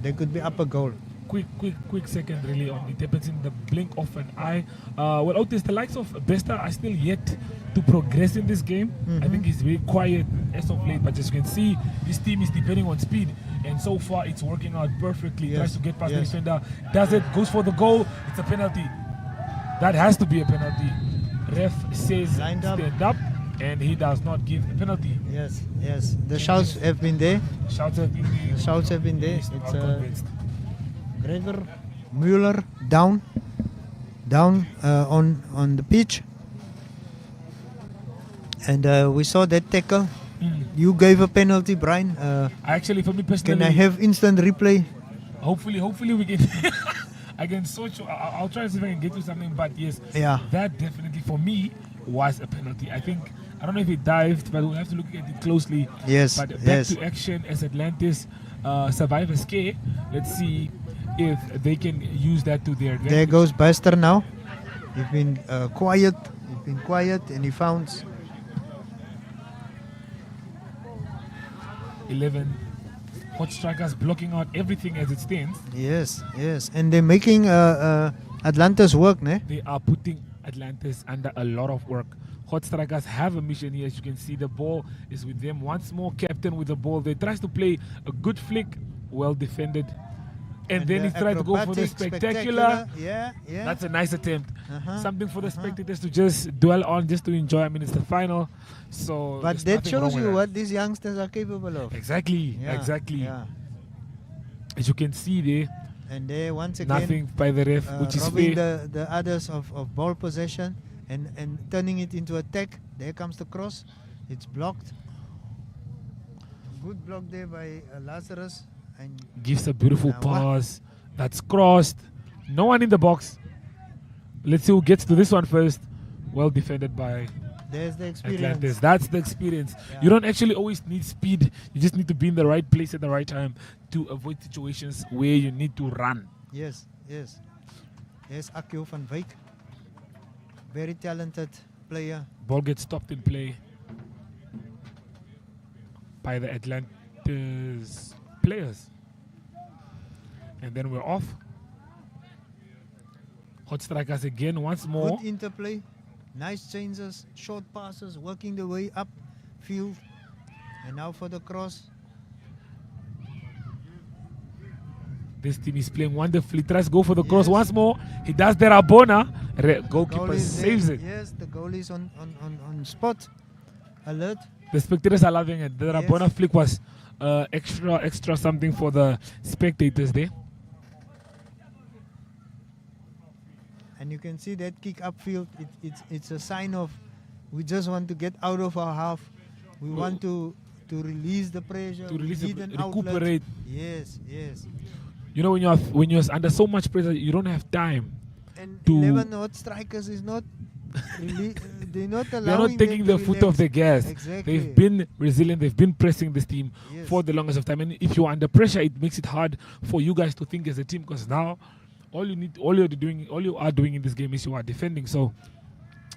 they could be up a goal. Quick second really on it happens in the blink of an eye. Well, Otis, the likes of Besta are still yet to progress in this game. I think he's very quiet as of late, but as you can see, his team is depending on speed, and so far it's working out perfectly. Yes, Tries to get past the yes. defender, does it, goes for the goal. It's a penalty. That has to be a penalty. Ref says Lined up. stand up, and he does not give a penalty. Yes, yes. The shouts have been there. Shouts have been The shouts have been there. He's It's not convinced. Gregor Mueller down on the pitch, and we saw that tackle. You gave a penalty, Brian. Actually, for me personally, Can I have instant replay? Hopefully we can. I can search. I'll try and see if I can get you something. But yes, Yeah. that definitely for me was a penalty. I think I don't know if it dived, but we'll have to look at it closely. Yes, But back yes. to action as Atlantis survive escape. Let's see if they can use that to their advantage. There goes Buster now. He's been quiet. He's been quiet, and he found 11 hot strikers blocking out everything as it stands. yes, yes, and they're making Atlantis work, ne? They are putting Atlantis under a lot of work. Hot strikers have a mission here. As you can see, the ball is with them. Once more, captain with the ball. They tries to play a good flick, well defended. And then the he tried to go for the acrobatic, spectacular. Yeah, yeah. That's a nice attempt. Uh-huh, Something for the spectators to just dwell on, just to enjoy. I mean, it's the final. So But there's that nothing wrong shows with you that. what these youngsters are capable of. Exactly, Yeah, exactly. Yeah. As you can see there, And there once again, nothing by the ref, which is robbing fair. the others of ball possession and turning it into attack. There comes the cross. It's blocked. Good block there by Lazarus. And Gives a beautiful Now what? pass. That's crossed. No one in the box. Let's see who gets to this one first. Well defended by there's the experience. Atlantis. That's the experience. Yeah. You don't actually always need speed. You just need to be in the right place at the right time to avoid situations where you need to run. Yes, yes. There's Akio van Wyk. Very talented player. Ball gets stopped in play by the Atlantis players. And then we're off. Hot strikers again once more. Good interplay. Nice changes. Short passes. Working the way up field. And now for the cross. This team is playing wonderfully. Tries to go for the cross Yes. once more. He does the Rabona. Goal Goalkeeper is saves there. it. Yes, the goal is on spot. Alert. The spectators are loving it. The Yes. Rabona flick was extra something for the spectators there. And you can see that kick upfield. It's a sign of we just want to get out of our half. We want to release the pressure. To release we need it, an outlet. recuperate. Yes, yes. You know, when you're under so much pressure, you don't have time. And to 11 hot strikers is not really, they're not allowing They're not taking them their to foot relax. off the gas. Exactly. They've been resilient. They've been pressing this team Yes. for the longest of time. And if you're under pressure, it makes it hard for you guys to think as a team, because now all you are doing in this game is you are defending. So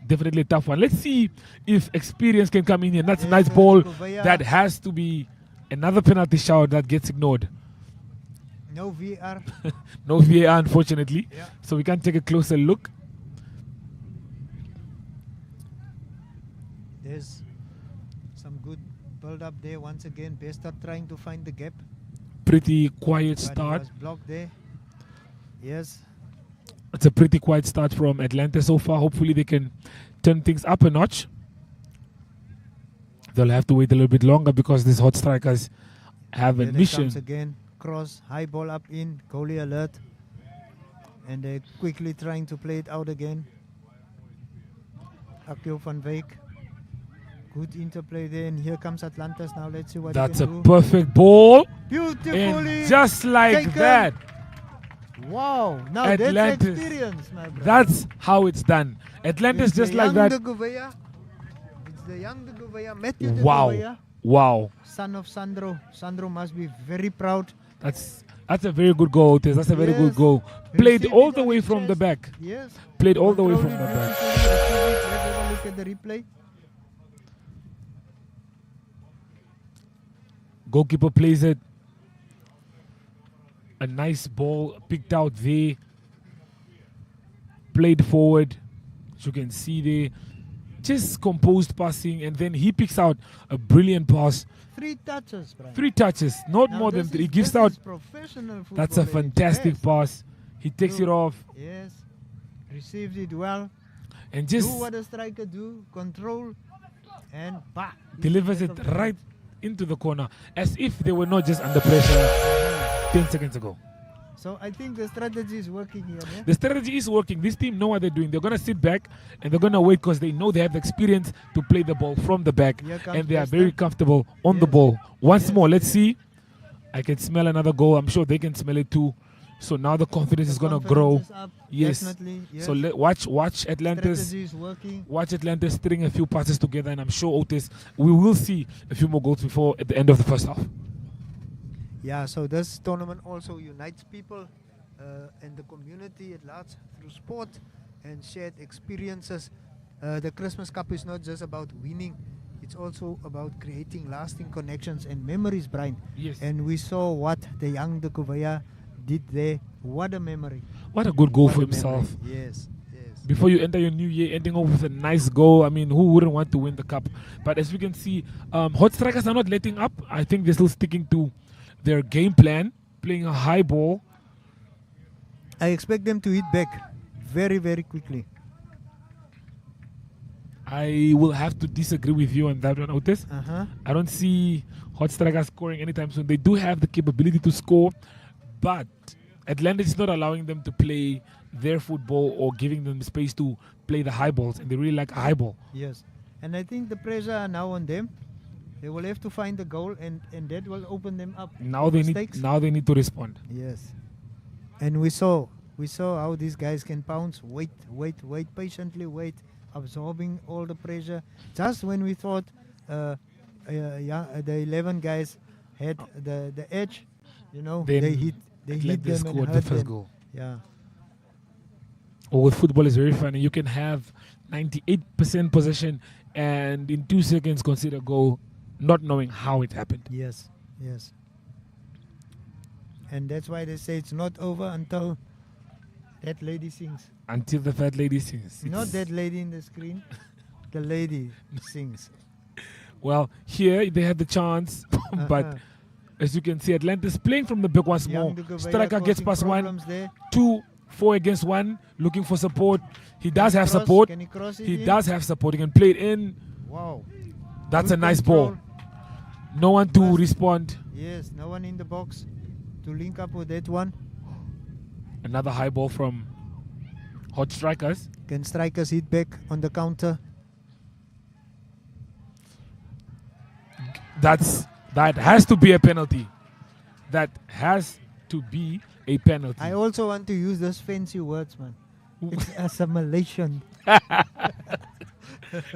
definitely a tough one. Let's see if experience can come in here. That's a nice ball. That has to be another penalty shout that gets ignored. No VR. No VAR, unfortunately. Yeah. So we can take a closer look. There's some good build up there. Once again, Bester trying to find the gap. Pretty quiet But he start. was blocked there. Yes. It's a pretty quiet start from Atlantis so far. Hopefully they can turn things up a notch. They'll have to wait a little bit longer because these hot strikers have a There it mission. comes again. Cross, high ball up in, goalie alert. And they're quickly trying to play it out again. Akio van Wyk. Good interplay there, and here comes Atlantis now. Let's see what That's he a can do. perfect ball. Beautifully. And just like taken. that, Wow. Now Atlantis. that's experience, my brother. that's how it's done. Atlantis It's just the like young that. De Gouveia. It's the young De Gouveia, Matthew De Wow. Gouveia, Wow. son of Sandro. Sandro must be very proud. That's a very good goal, Otis. That's a very good Yes. goal. Played Received all it the on way his from the chest. back. Yes. Played all the way from Controlled the it back. beautifully, received it. Let's have a look at the replay. Goalkeeper plays it. A nice ball picked out there. Played forward. As you can see there. Just composed passing, and then he picks out a brilliant pass. 3 touches, Brian. 3 touches, not Now more than this 3. He is- gives this out. is professional That's a football at its fantastic best. pass. He takes it Look. off Yes. Received it well. and Do just what a striker do. Control. And bah. delivers it right into the corner, as if they were not just under pressure 10 seconds ago. So I think the strategy is working here. Yeah? The strategy is working. This team know what they're doing. They're going to sit back and they're going to wait because they know they have the experience to play the ball from the back. Here comes And they are Bester. very comfortable on the Yes. ball. Once Yes. more, let's see. I can smell another goal. I'm sure they can smell it too. So now the confidence is going to grow. Confidence is up, Yes. Definitely. Yes. So watch Atlantis. Strategy is working. Watch Atlantis string a few passes together, and I'm sure Otis, we will see a few more goals before at the end of the first half. Yeah, so this tournament also unites people and the community at large through sport and shared experiences. The Christmas Cup is not just about winning, it's also about creating lasting connections and memories, Brian. Yes. And we saw what the young De Gouveia did there. What a memory. What a good goal What for a memory. himself. Yes, yes. Before you enter your new year, ending off with a nice goal. I mean, who wouldn't want to win the cup? But as we can see, hot strikers are not letting up. I think they're still sticking to their game plan, playing a high ball. I expect them to hit back very, very quickly. I will have to disagree with you on that one, Otis. Uh-huh. I don't see hot strikers scoring anytime soon. They do have the capability to score, but Atlantis is not allowing them to play their football or giving them space to play the high balls, and they really like a high ball. Yes. And I think the pressure are now on them. They will have to find the goal, and that will open them up. Now for they mistakes. need to respond. Yes. And we saw how these guys can pounce, wait, patiently wait, absorbing all the pressure. Just when we thought the 11 guys had the edge, Then they hit Atlantis them and scored the hurt first them. goal. Yeah. Oh, with football is very funny. You can have 98% possession and in 2 seconds concede a goal, not knowing how it happened. Yes. Yes. And that's why they say it's not over until that lady sings. Until the fat lady sings. Not It's- that lady in the screen. The lady sings. Well, here they had the chance, but Uh-uh. as you can see, Atlantis playing from the back once more. Young De Gouveia Striker gets causing past one, problems there. 2, 4 against 1, looking for support. He does have Cross, support. Can he cross it He in? does have support. He can play it in. Wow. That's Good a nice control. ball. No one to Fast. respond. Yes, no one in the box to link up with that one. Another high ball from Hot Strikers. Can strikers hit back on the counter? That has to be a penalty. That has to be a penalty. I also want to use those fancy words, man. It's assimilation.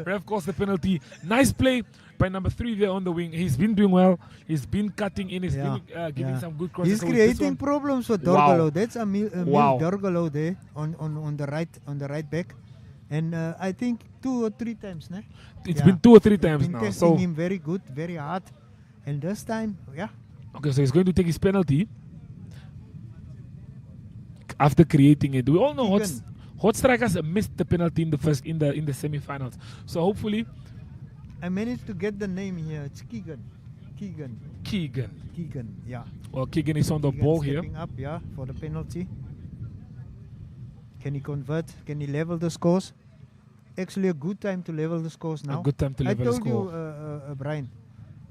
Ref calls the penalty. Nice play by number 3 there on the wing. He's been doing well. He's been cutting in. He's been giving some good crosses. He's creating problems for Dorgalo. Wow. That's Emil Dorgalo there on the right back. And I think 2 or 3 times, né? It's been 2 or 3 times now. Testing So him very good, very hard. And this time, okay, so he's going to take his penalty after creating it. We all know Hot Strikers missed the penalty in the semi-finals. So hopefully, I managed to get the name here. It's Keegan. Yeah. Well, Keegan is on the ball here. Stepping up, for the penalty. Can he convert? Can he level the scores? Actually, a good time to level the scores now. A good time to level the score. I told you, Brian,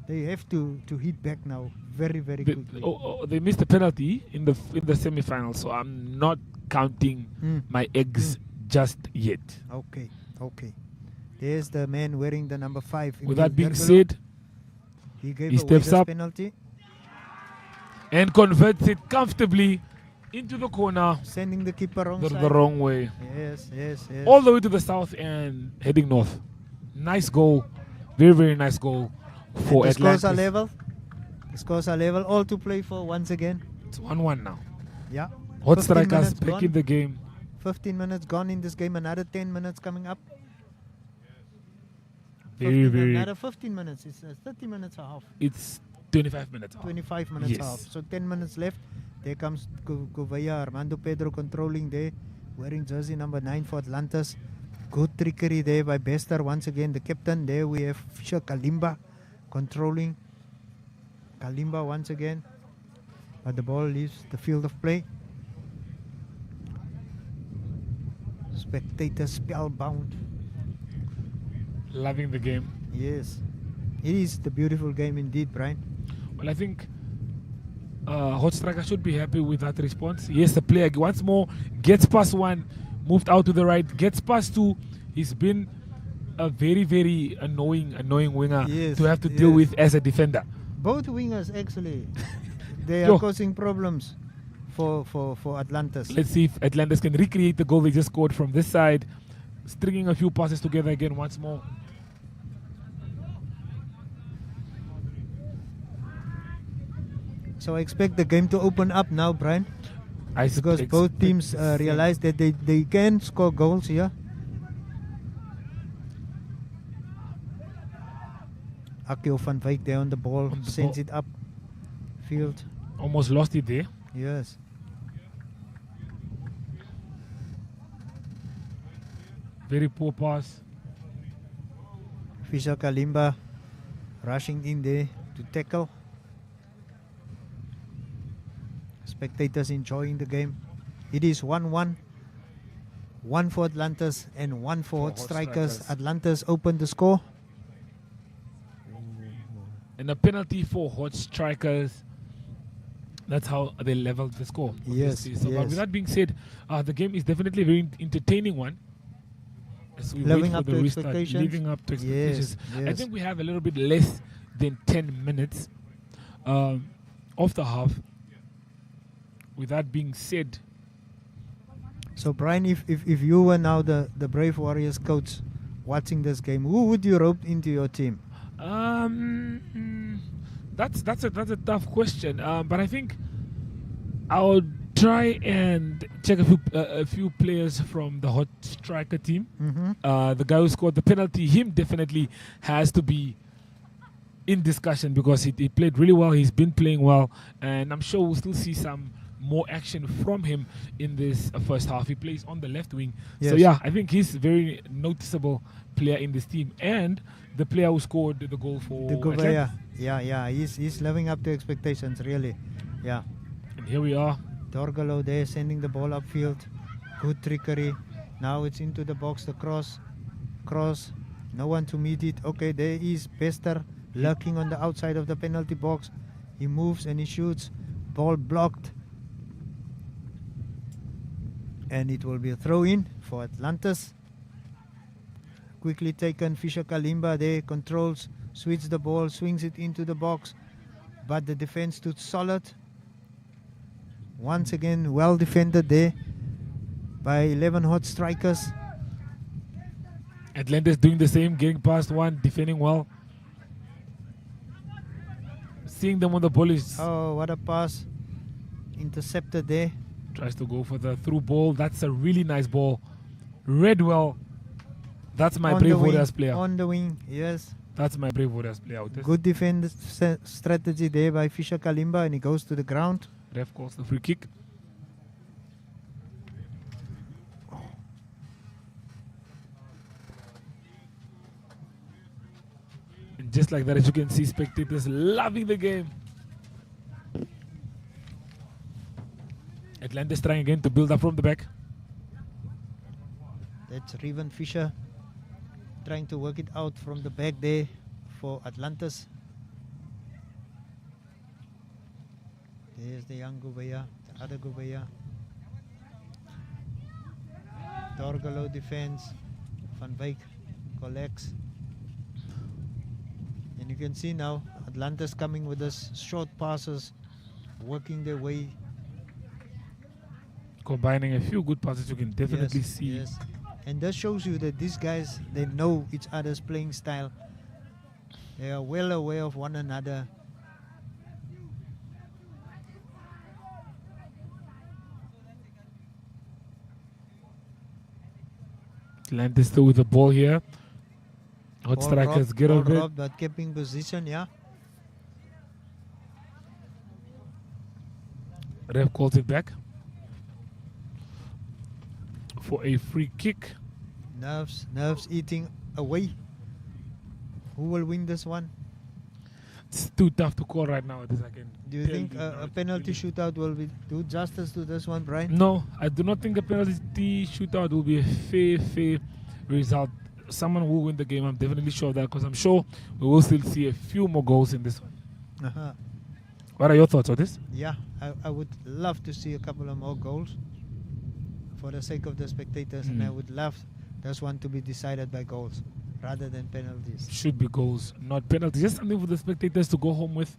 they have to hit back now very, very quickly. They missed the penalty in the semi-finals, so I'm not counting my eggs just yet. Okay. There's the man wearing the number 5. With that being said, he steps up penalty and converts it comfortably into the corner, sending the keeper the wrong way. Yes. All the way to the south and heading north. Nice goal. Very, very nice goal for Atlantis. The scores are level. All to play for once again. It's 1-1 now. Yeah. Hot Strikers back in the game. 15 minutes gone in this game. Another 10 minutes coming up. Another 15 minutes. It's 30 minutes and a half. It's 25 minutes half. 25 minutes half. So 10 minutes left. There comes Gouveia, Armando Pedro controlling there, wearing jersey number 9 for Atlantis. Good trickery there by Bester once again, the captain. There we have Fisher Kalimba controlling. Kalimba once again. But the ball leaves the field of play. Spectators spellbound. Loving the game. Yes. It is the beautiful game indeed, Brian. Well, I think Hot Striker should be happy with that response. Yes, the player once more gets past 1, moved out to the right, gets past 2. He's been a very, very annoying winger to have to deal with as a defender. Both wingers actually, they are causing problems for Atlantis. Let's see if Atlantis can recreate the goal they just scored from this side, stringing a few passes together again once more. So I expect the game to open up now, Brian. Because both teams realize that they can score goals here. Akio van Wyk there on the ball, sends it up field. Almost lost it there. Yes. Very poor pass. Fisher Kalimba rushing in there to tackle. Spectators enjoying the game. It is 1-1. 1 for Atlantis and 1 for Hot Strikers. Atlantis opened the score. And a penalty for Hot Strikers. That's how they leveled the score. Yes. So but with that being said, the game is definitely a very entertaining one. As we living wait up for to the restart, expectations. living up to expectations. Yes. I think we have a little bit less than 10 minutes of the half. With that being said, so Brian, if you were now the Brave Warriors coach watching this game, who would you rope into your team? That's a tough question. But I think I'll try and check a few players from the Hot Striker team. The guy who scored the penalty, him definitely has to be in discussion because he played really well. He's been playing well, and I'm sure we'll still see some more action from him in this first half. He plays on the left wing. Yes. So yeah, I think he's a very noticeable player in this team, and the player who scored the goal for Gouveia. Yeah, he's living up to expectations, really. Yeah. And here we are. Dorgalo there sending the ball upfield. Good trickery. Now it's into the box, the cross. No one to meet it. Okay, there is Bester lurking on the outside of the penalty box. He moves and he shoots. Ball blocked. And it will be a throw in for Atlantis. Quickly taken. Fisher Kalimba there controls, switches the ball, swings it into the box. But the defense stood solid. Once again, well defended there by 11 hot strikers. Atlantis doing the same, getting past one, defending well. Seeing them on the ball is... Oh, what a pass. Intercepted there. Tries to go for the through ball. That's a really nice ball. Read well. That's my Brave Warriors player. On the wing, yes. That's my Brave Warriors player. Good defense strategy there by Fisher Kalimba, and he goes to the ground. Ref calls the free kick. And just like that, as you can see, spectators loving the game. Atlantis trying again to build up from the back. That's Revan Fisher trying to work it out from the back there for Atlantis. There's the young Gouveia, the other Gouveia. Dorgalo defense. Van Wyk collects. And you can see now Atlantis coming with us short passes, working their way. Combining a few good passes, you can definitely see. Yes. And that shows you that these guys, they know each other's playing style. They are well aware of one another. Atlantis still with the ball here. Hot strikers get over it. But keeping position, yeah. Ref calls it back for a free kick. Nerves eating away. Who will win this one? It's too tough to call right now. Do you think a penalty shootout will do justice to this one, Brian? No, I do not think a penalty shootout will be a fair result. Someone will win the game. I'm definitely sure of that, because I'm sure we will still see a few more goals in this one. What are your thoughts on this? Yeah, I would love to see a couple of more goals for the sake of the spectators, and I would love this one to be decided by goals rather than penalties. Should be goals, not penalties. Just something for the spectators to go home with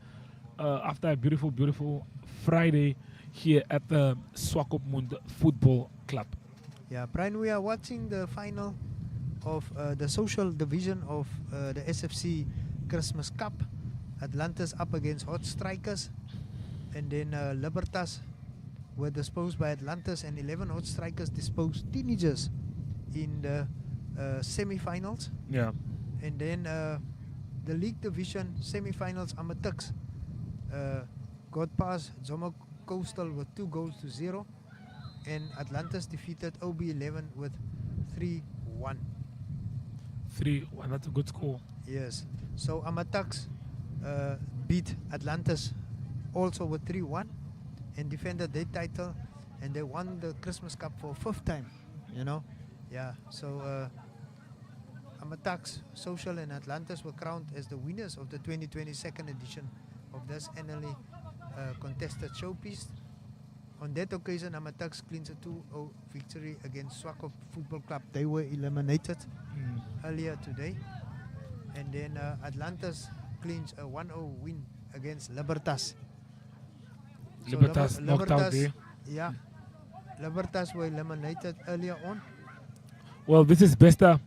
after a beautiful, beautiful Friday here at the Swakopmund Football Club. Yeah, Brian, we are watching the final of the social division of the SFC Christmas Cup. Atlantis up against Hot Strikers, and then Libertas were disposed by Atlantis, and 11 Hot Strikers disposed Teenagers in the semi-finals. Yeah. And then the league division semi-finals, Amatux got past Zomo Coastal with 2-0, and Atlantis defeated OB11 with 3-1. 3-1, that's a good score. Yes. So Amatux beat Atlantis also with 3-1 and defended their title, and they won the Christmas Cup for 5th time, you know. Yeah, so Amatux, Social and Atlantis were crowned as the winners of the 2022nd edition of this annually contested showpiece. On that occasion, Amatux clinched a 2-0 victory against Swakop Football Club. They were eliminated earlier today. And then Atlantis clinched a 1-0 win against Libertas. Libertas knocked out there. Yeah, Libertas were eliminated earlier on. Well, this is Besta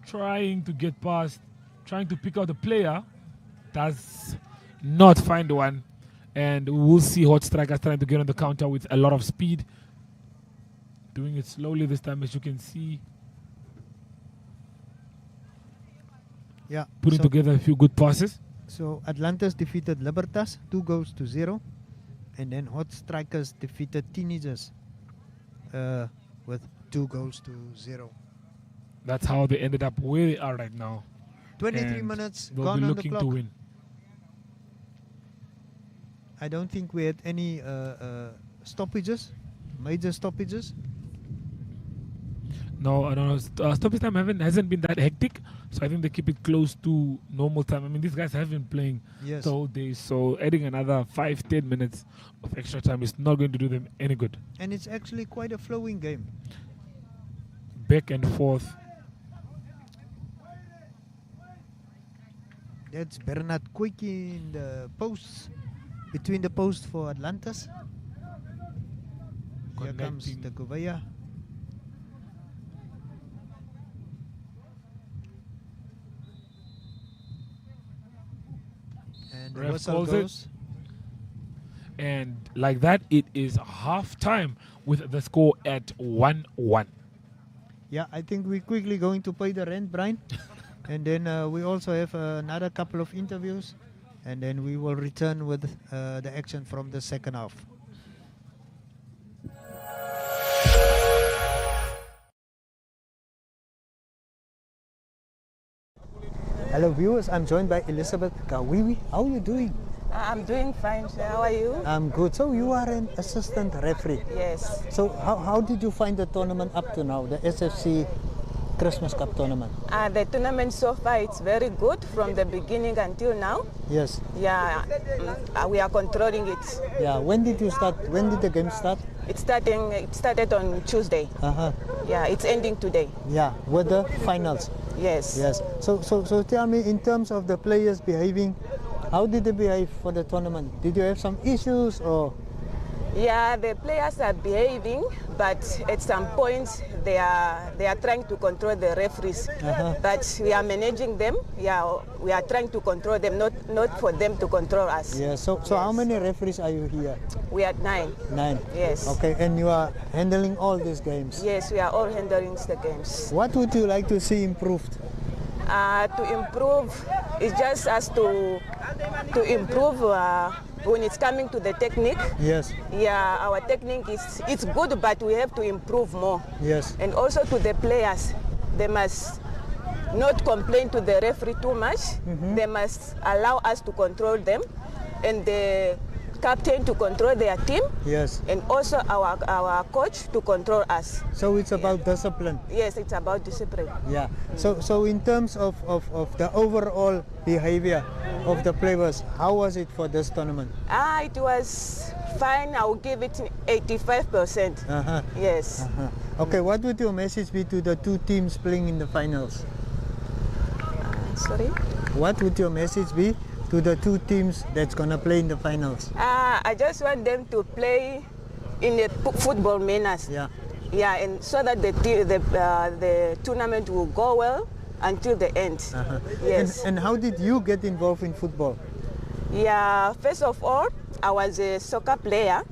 trying to get past, trying to pick out the player. Does not find one. And we'll see Hot Strikers trying to get on the counter with a lot of speed. Doing it slowly this time, as you can see. Yeah. Putting together a few good passes. So Atlantis defeated Libertas 2-0. And then Hot Strikers defeated Teenagers with 2-0. That's how they ended up where they are right now. 23 minutes they'll gone be on looking the clock. to win. I don't think we had any stoppages, major stoppages. No, stoppage time hasn't been that hectic, so I think they keep it close to normal time. I mean, these guys have been playing the whole day, so adding another 5-10 minutes of extra time is not going to do them any good. And it's actually quite a flowing game. Back and forth. That's Bernard Quick in the posts, between the posts for Atlantis. Here comes the Gouveia. And the Ref whistle calls goes. And like that, it is half time with the score at 1-1. Yeah, I think we're quickly going to pay the rent, Brian. And then we also have another couple of interviews. And then we will return with the action from the second half. Hello viewers, I'm joined by Elizabeth Kawiwi. How are you doing? I'm doing fine, sir. How are you? I'm good. So you are an assistant referee. Yes. So how did you find the tournament up to now, the SFC Christmas Cup tournament? The tournament so far, it's very good from the beginning until now. Yes. Yeah, we are controlling it. Yeah. When did you start? When did the game start? It started on Tuesday. Yeah, it's ending today. Yeah, with the finals. Yes. Yes. So tell me, in terms of the players behaving, how did they behave for the tournament? Did you have some issues or? Yeah, the players are behaving, but at some point they are trying to control the referees. But we are managing them. Yeah, we are trying to control them, not for them to control us. Yeah. So how many referees are you here? We are 9. 9. Yes. Okay, and you are handling all these games. Yes, we are all handling the games. What would you like to see improved? To improve, it's just us to improve when it's coming to the technique. Yes. Yeah, our technique it's good, but we have to improve more. Yes. And also to the players, they must not complain to the referee too much. They must allow us to control them, and the captain to control their team. Yes. And also our coach to control us. So it's about discipline. Yes, it's about discipline. Yeah. So in terms of the overall behavior of the players, how was it for this tournament? It was fine. I will give it 85%. Yes. Okay, what would your message be to the two teams playing in the finals? Sorry? What would your message be to the two teams that's going to play in the finals? I just want them to play in a football manners. Yeah. Yeah, and so that the tournament will go well until the end. Yes. And how did you get involved in football? Yeah, first of all, I was a soccer player.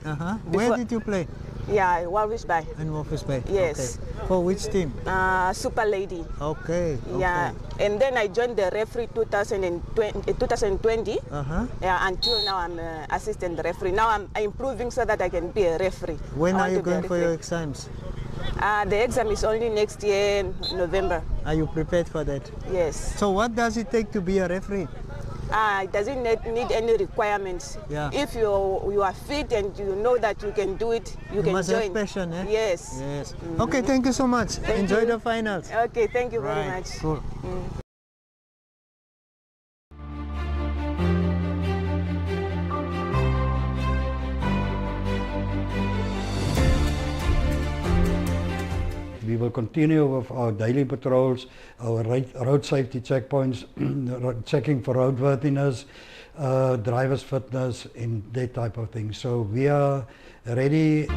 Where did you play? Yeah, Walvis Bay. In Walvis Bay? Yes. Okay. For which team? Super Lady. Okay. Yeah, and then I joined the referee 2020. Yeah, until now I'm assistant referee. Now I'm improving so that I can be a referee. When are you going for your exams? The exam is only next year, November. Are you prepared for that? Yes. So what does it take to be a referee? It doesn't need any requirements. Yeah. If you are fit and you know that you can do it, you can must join. have passion, eh? Yes. Yes. Okay, thank you so much. Enjoy the finals. Okay, thank you very much. Cool. We will continue with our daily patrols, our road safety checkpoints, checking for roadworthiness, driver's fitness, and that type of thing. So we are ready.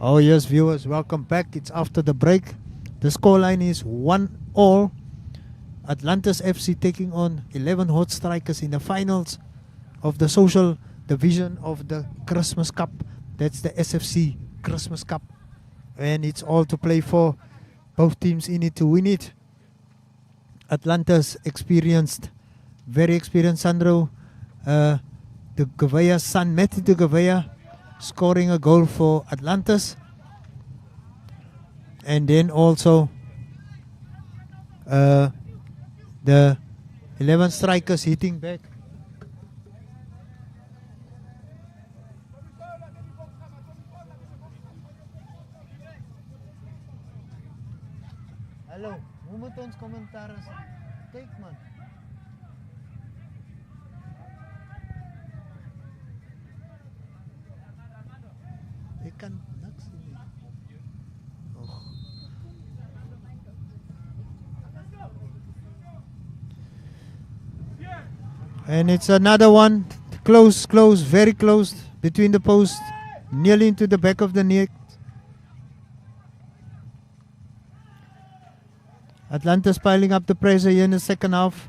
Oh yes, viewers, welcome back. It's after the break. The scoreline is 1-all. Atlantis FC taking on 11 Hot Strikers in the finals of the social division of the Christmas Cup. That's the SFC Christmas Cup. And it's all to play for. Both teams in it to win it. Atlantis very experienced Sandro de Gouvea's son, Matthew de Gouvea, scoring a goal for Atlantis. And then also the 11 strikers hitting back. Hallo, hoe moet ons commentaar is? Kijk man. Ik kan niks zien. Oh. And it's another one. Close, very close between the posts. Nearly into the back of the net. Atlantis piling up the pressure here in the second half.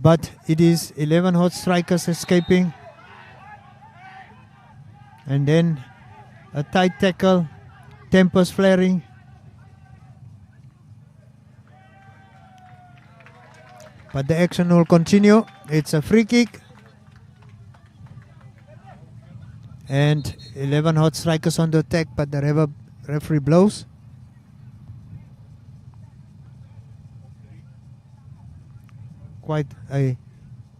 But it is 11 Hot Strikers escaping. And then a tight tackle. Tempers flaring. But the action will continue. It's a free kick. And 11 Hot Strikers on the attack, but the referee blows. Quite a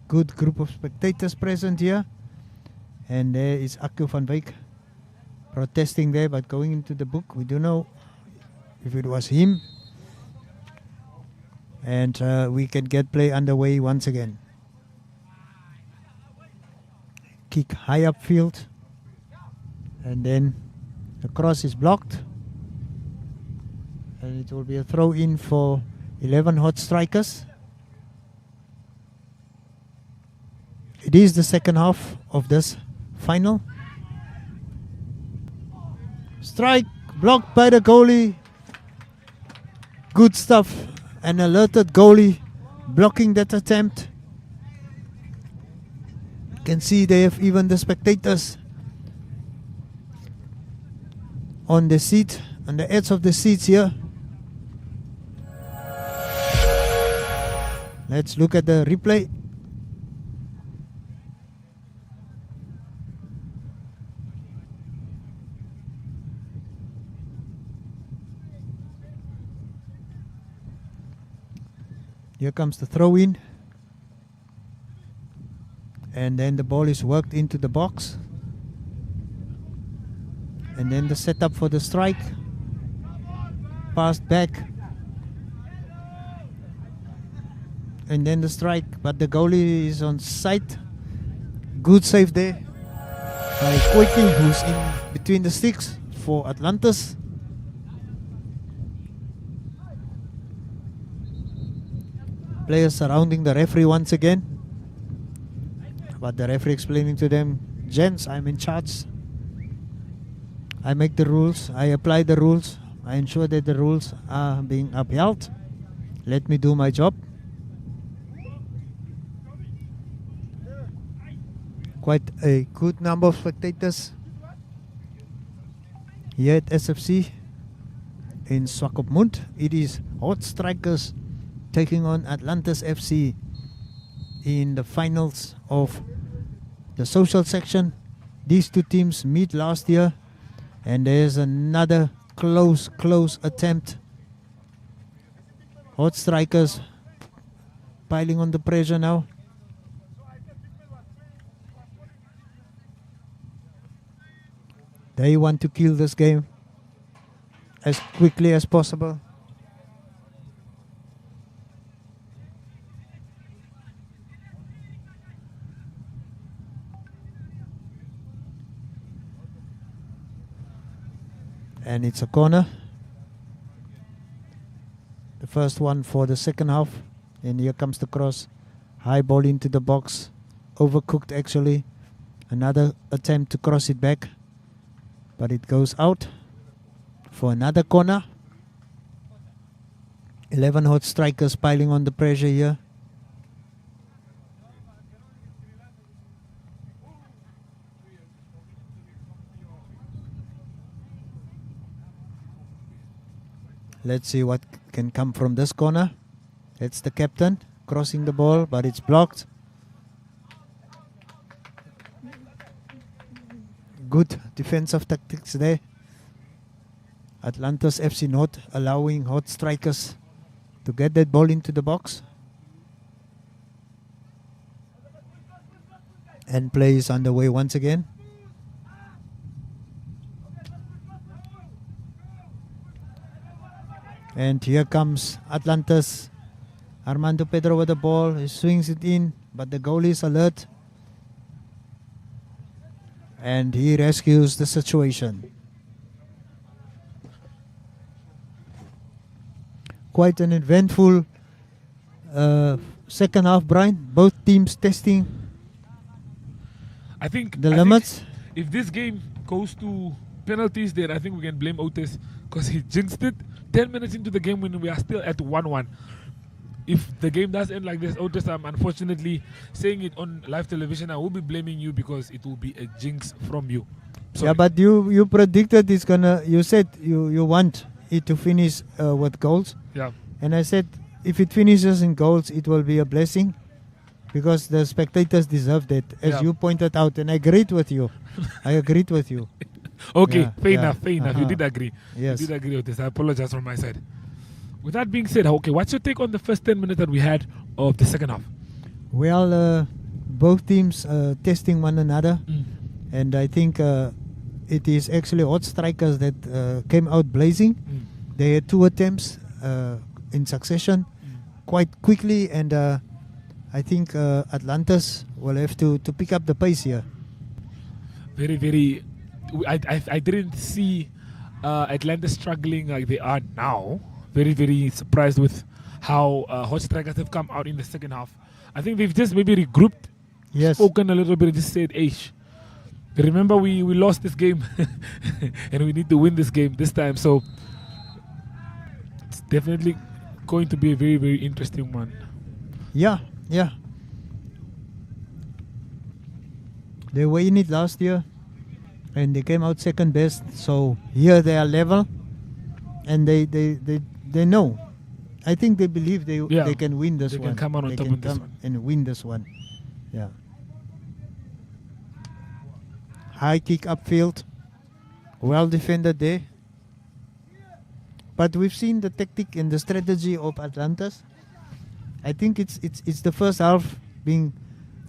good group of spectators present here. And there is Akku van Wyk protesting there, but going into the book. We don't know if it was him. And we can get play underway once again. Kick high upfield. And then the cross is blocked. And it will be a throw in for 11 Hot Strikers. It is the second half of this final. Strike blocked by the goalie. Good stuff. An alerted goalie blocking that attempt. You can see they have even the spectators on the seat, on the edge of the seats here. Let's look at the replay. Here comes the throw in. And then the ball is worked into the box. And then the setup for the strike. Passed back. And then the strike. But the goalie is on side. Good save there by Koiki, who's in between the sticks for Atlantis. Players surrounding the referee once again. But the referee explaining to them, gents, I'm in charge. I make the rules. I apply the rules. I ensure that the rules are being upheld. Let me do my job. Quite a good number of spectators here at SFC in Swakopmund. It is Hot Strikers taking on Atlantis FC in the finals of the social section. These two teams meet last year, and there's another close attempt. Hot Strikers piling on the pressure now. They want to kill this game as quickly as possible. And it's a corner. The first one for the second half. And here comes the cross. High ball into the box. Overcooked actually. Another attempt to cross it back. But it goes out. for another corner. 11 hot strikers piling on the pressure here. Let's see what can come from this corner. It's the captain crossing the ball, but it's blocked. Good defensive tactics there. Atlantis FC not allowing hot strikers to get that ball into the box. And play is underway once again. And here comes Atlantis. Armando Pedro with the ball. He swings it in, but the goalie is alert. And he rescues the situation. Quite an eventful second half, Brian. Both teams testing I think the limits. Think if this game goes to penalties, then I think we can blame Otis because he jinxed it 10 minutes into the game when we are still at 1-1. If the game does end like this, Otis, I'm unfortunately saying it on live television. I will be blaming you because it will be a jinx from you. Sorry. Yeah, but you predicted it's gonna. You said you want it to finish with goals. Yeah. And I said if it finishes in goals, it will be a blessing, because the spectators deserve that, as you pointed out, and I agreed with you. I agreed with you. Okay, fair enough. You did agree. Yes. You did agree with this. I apologize from my side. With that being said, okay, what's your take on the first 10 minutes that we had of the second half? Well, both teams testing one another, and I think it is actually hot strikers that came out blazing. They had 2 attempts in succession quite quickly, and I think Atlantis will have to pick up the pace here. Very, very. I didn't see Atlantis struggling like they are now. Very, very surprised with how hot strikers have come out in the second half. I think they've just maybe regrouped, spoken a little bit, and just said, "Aish, remember we lost this game, and we need to win this game this time." So it's definitely going to be a very, very interesting one. Yeah. They were in it last year, and they came out second best. So here they are level, and they know. I think they believe they can win this one. They can come out on top of this one and win this one. Yeah. High kick upfield, well defended there. But we've seen the tactic and the strategy of Atlantis. I think it's the first half being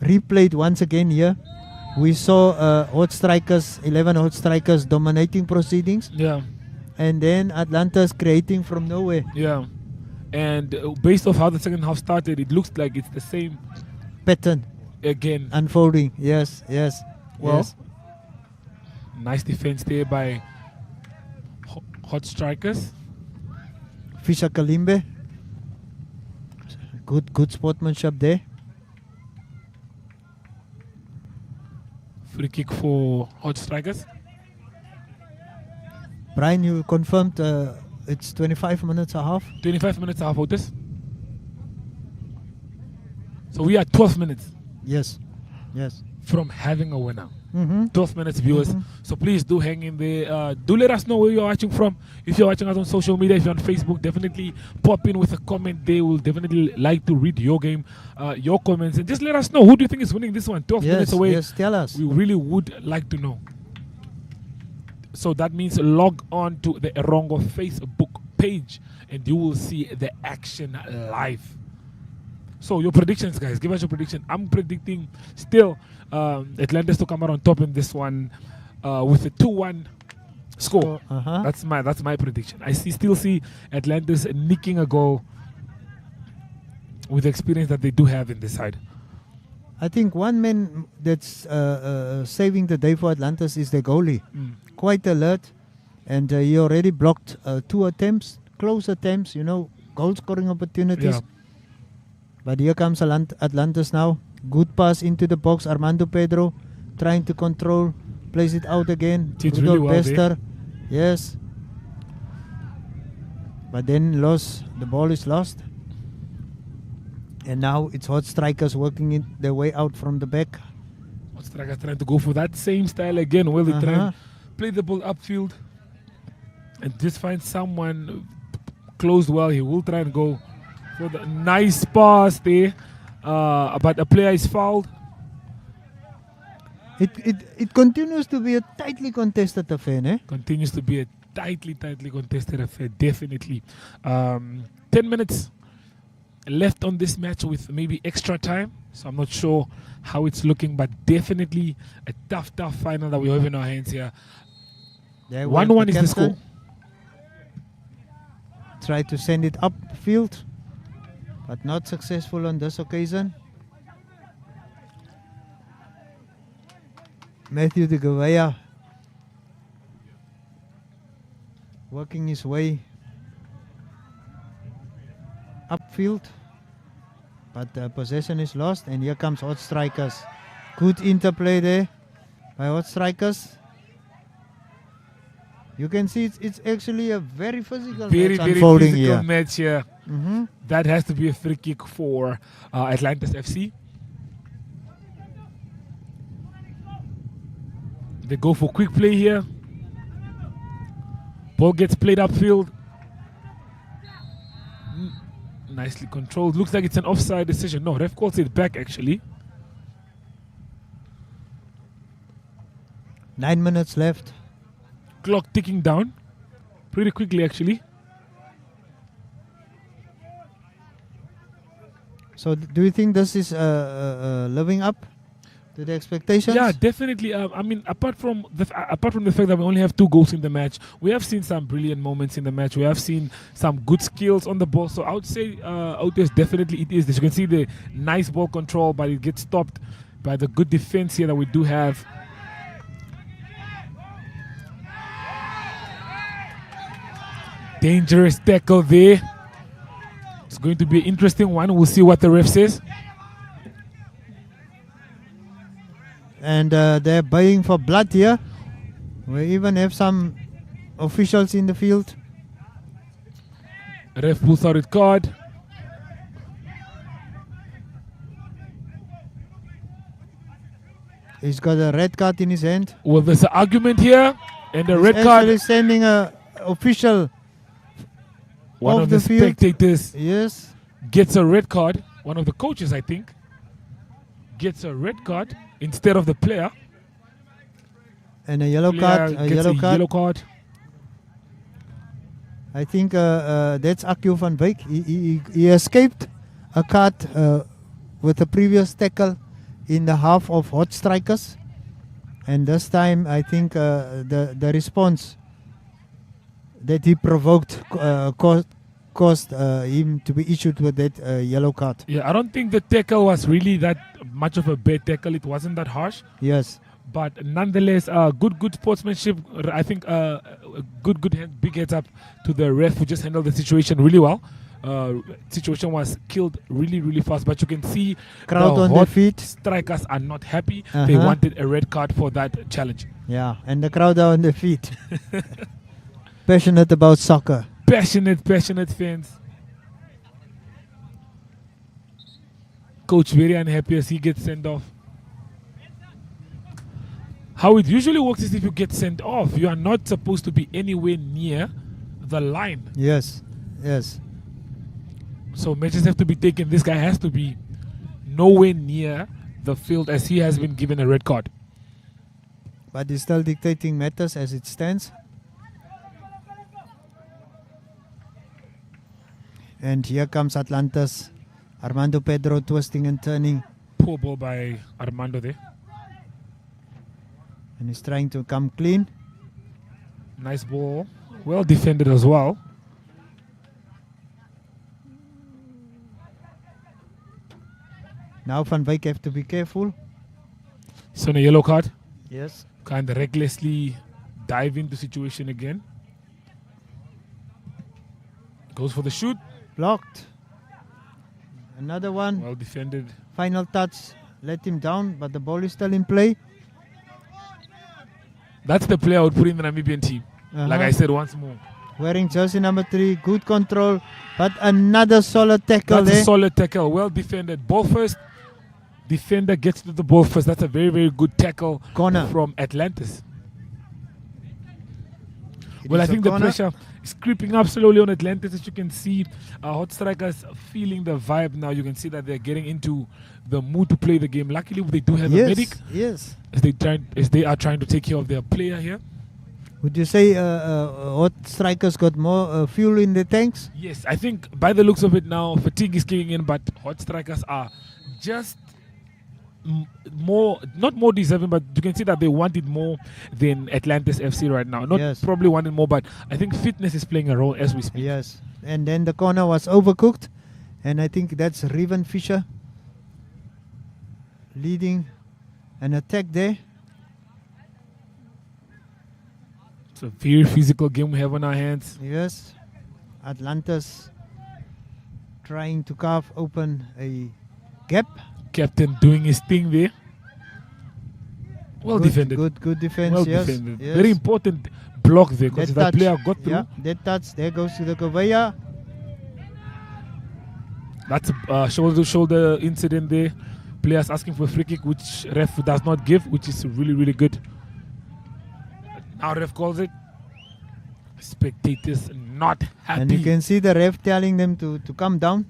replayed once again here. We saw hot strikers, 11 hot strikers dominating proceedings. Yeah. And then Atlantis creating from nowhere. Yeah. And based off how the second half started, it looks like it's the same pattern again unfolding. Yes. Well, nice defense there by hot strikers. Fisher Kalimbe. Good sportsmanship there. Free kick for hot strikers. Brian, you confirmed it's 25 minutes a half? 25 minutes a half, Otis. So we are 12 minutes. Yes. From having a winner. 12 minutes, viewers. So please do hang in there. Do let us know where you're watching from. If you're watching us on social media, if you're on Facebook, definitely pop in with a comment there. We'll definitely like to read your game, your comments, and just let us know who do you think is winning this one. 12 minutes away. Yes, tell us. We really would like to know. So that means log on to the Erongo Facebook page and you will see the action live. So your predictions, guys. Give us your prediction. I'm predicting still Atlantis to come out on top in this one with a 2-1 score. That's my prediction. I still see Atlantis nicking a goal with the experience that they do have in this side. I think one man that's saving the day for Atlantis is the goalie. Quite alert, and he already blocked 2 attempts, close attempts, goal scoring opportunities. Yeah. But here comes Atlantis now. Good pass into the box. Armando Pedro trying to control, plays it out again. It's really well Bester. Yes. But then the ball is lost. And now it's Hot Strikers working their way out from the back. Hot Strikers trying to go for that same style again, where they try and play the ball upfield and just find someone closed well. He will try and go for the nice pass there, but a player is fouled. It continues to be a tightly contested affair, eh? Continues to be a tightly contested affair, definitely. 10 minutes left on this match with maybe extra time, so I'm not sure how it's looking, but definitely a tough final that we have in our hands here. 1-1 is the score. Try to send it upfield, but not successful on this occasion. Matthew de Gouveia working his way upfield, but the possession is lost, and here comes Hot Strikers. Good interplay there by Hot Strikers. You can see it's actually a very physical match unfolding physical here. Match here. That has to be a free kick for Atlantis FC. They go for quick play here. Ball gets played upfield. Nicely controlled. Looks like it's an offside decision. No, ref calls it back actually. 9 minutes left. Clock ticking down pretty quickly actually. So do you think this is living up to the expectations? Yeah, definitely. I mean, apart from the fact that we only have 2 goals in the match, we have seen some brilliant moments in the match. We have seen some good skills on the ball. So I would say definitely it is this. You can see the nice ball control, but it gets stopped by the good defense here that we do have. Dangerous tackle there. It's going to be an interesting one. We'll see what the ref says. And they're baying for blood here. We even have some officials in the field. Ref pulls out his card. He's got a red card in his hand. Well, there's an argument here, and the red card. He's sending a official. One of the spectators gets a red card. One of the coaches, I think, gets a red card instead of the player. And a yellow card. A yellow card. I think that's Akio van Wyk. He escaped a card with a previous tackle in the half of Hot Strikers. And this time, I think the response that he provoked caused him to be issued with that yellow card. Yeah, I don't think the tackle was really that much of a bad tackle. It wasn't that harsh. Yes. But nonetheless, good sportsmanship. I think big heads up to the ref who just handled the situation really well. Situation was killed really fast, but you can see crowd on their feet. Strikers are not happy. They wanted a red card for that challenge. Yeah, and the crowd are on their feet. Passionate about soccer. Passionate fans. Coach very unhappy as he gets sent off. How it usually works is if you get sent off, you are not supposed to be anywhere near the line. Yes. So measures have to be taken. This guy has to be nowhere near the field as he has been given a red card. But he's still dictating matters as it stands. And here comes Atlantis. Armando Pedro twisting and turning. Poor ball by Armando there. And he's trying to come clean. Nice ball. Well defended as well. Now Van Wyk have to be careful. So a yellow card. Yes. Kind of recklessly dive into situation again. Goes for the shoot. Blocked. Another one. Well defended. Final touch. Let him down, but the ball is still in play. That's the player I would put in the Namibian team. Like I said once more. wearing jersey number 3. Good control, but another solid tackle That's there. a solid tackle. Well defended. Ball first. Defender gets to the ball first. That's a very, very good tackle Corner from Atlantis. It Well, I is a think the corner. pressure is creeping up slowly on Atlantis. As you can see, Hot Strikers feeling the vibe now. You can see that they're getting into the mood to play the game. Luckily, they do have a medic Yes. as they are trying to take care of their player here. Would you say Hot Strikers got more fuel in the tanks? Yes, I think by the looks of it now, fatigue is kicking in, but Hot Strikers are just not more deserving, but you can see that they want it more than Atlantis FC right now. Not probably want it more, but I think fitness is playing a role as we speak. Yes, and then the corner was overcooked, and I think that's Riven Fisher leading an attack there. It's a very physical game we have on our hands. Yes, Atlantis trying to carve open a gap. Captain doing his thing there. Well defended. Good defense. Well yes. defended. Yes. Very important block there because that player got through. Yeah, that touch. There goes to the Kovaya. That's a shoulder-to-shoulder incident there. Players asking for a free kick, which ref does not give, which is really, really good. Now ref calls it. Spectators not happy. And you can see the ref telling them to come down.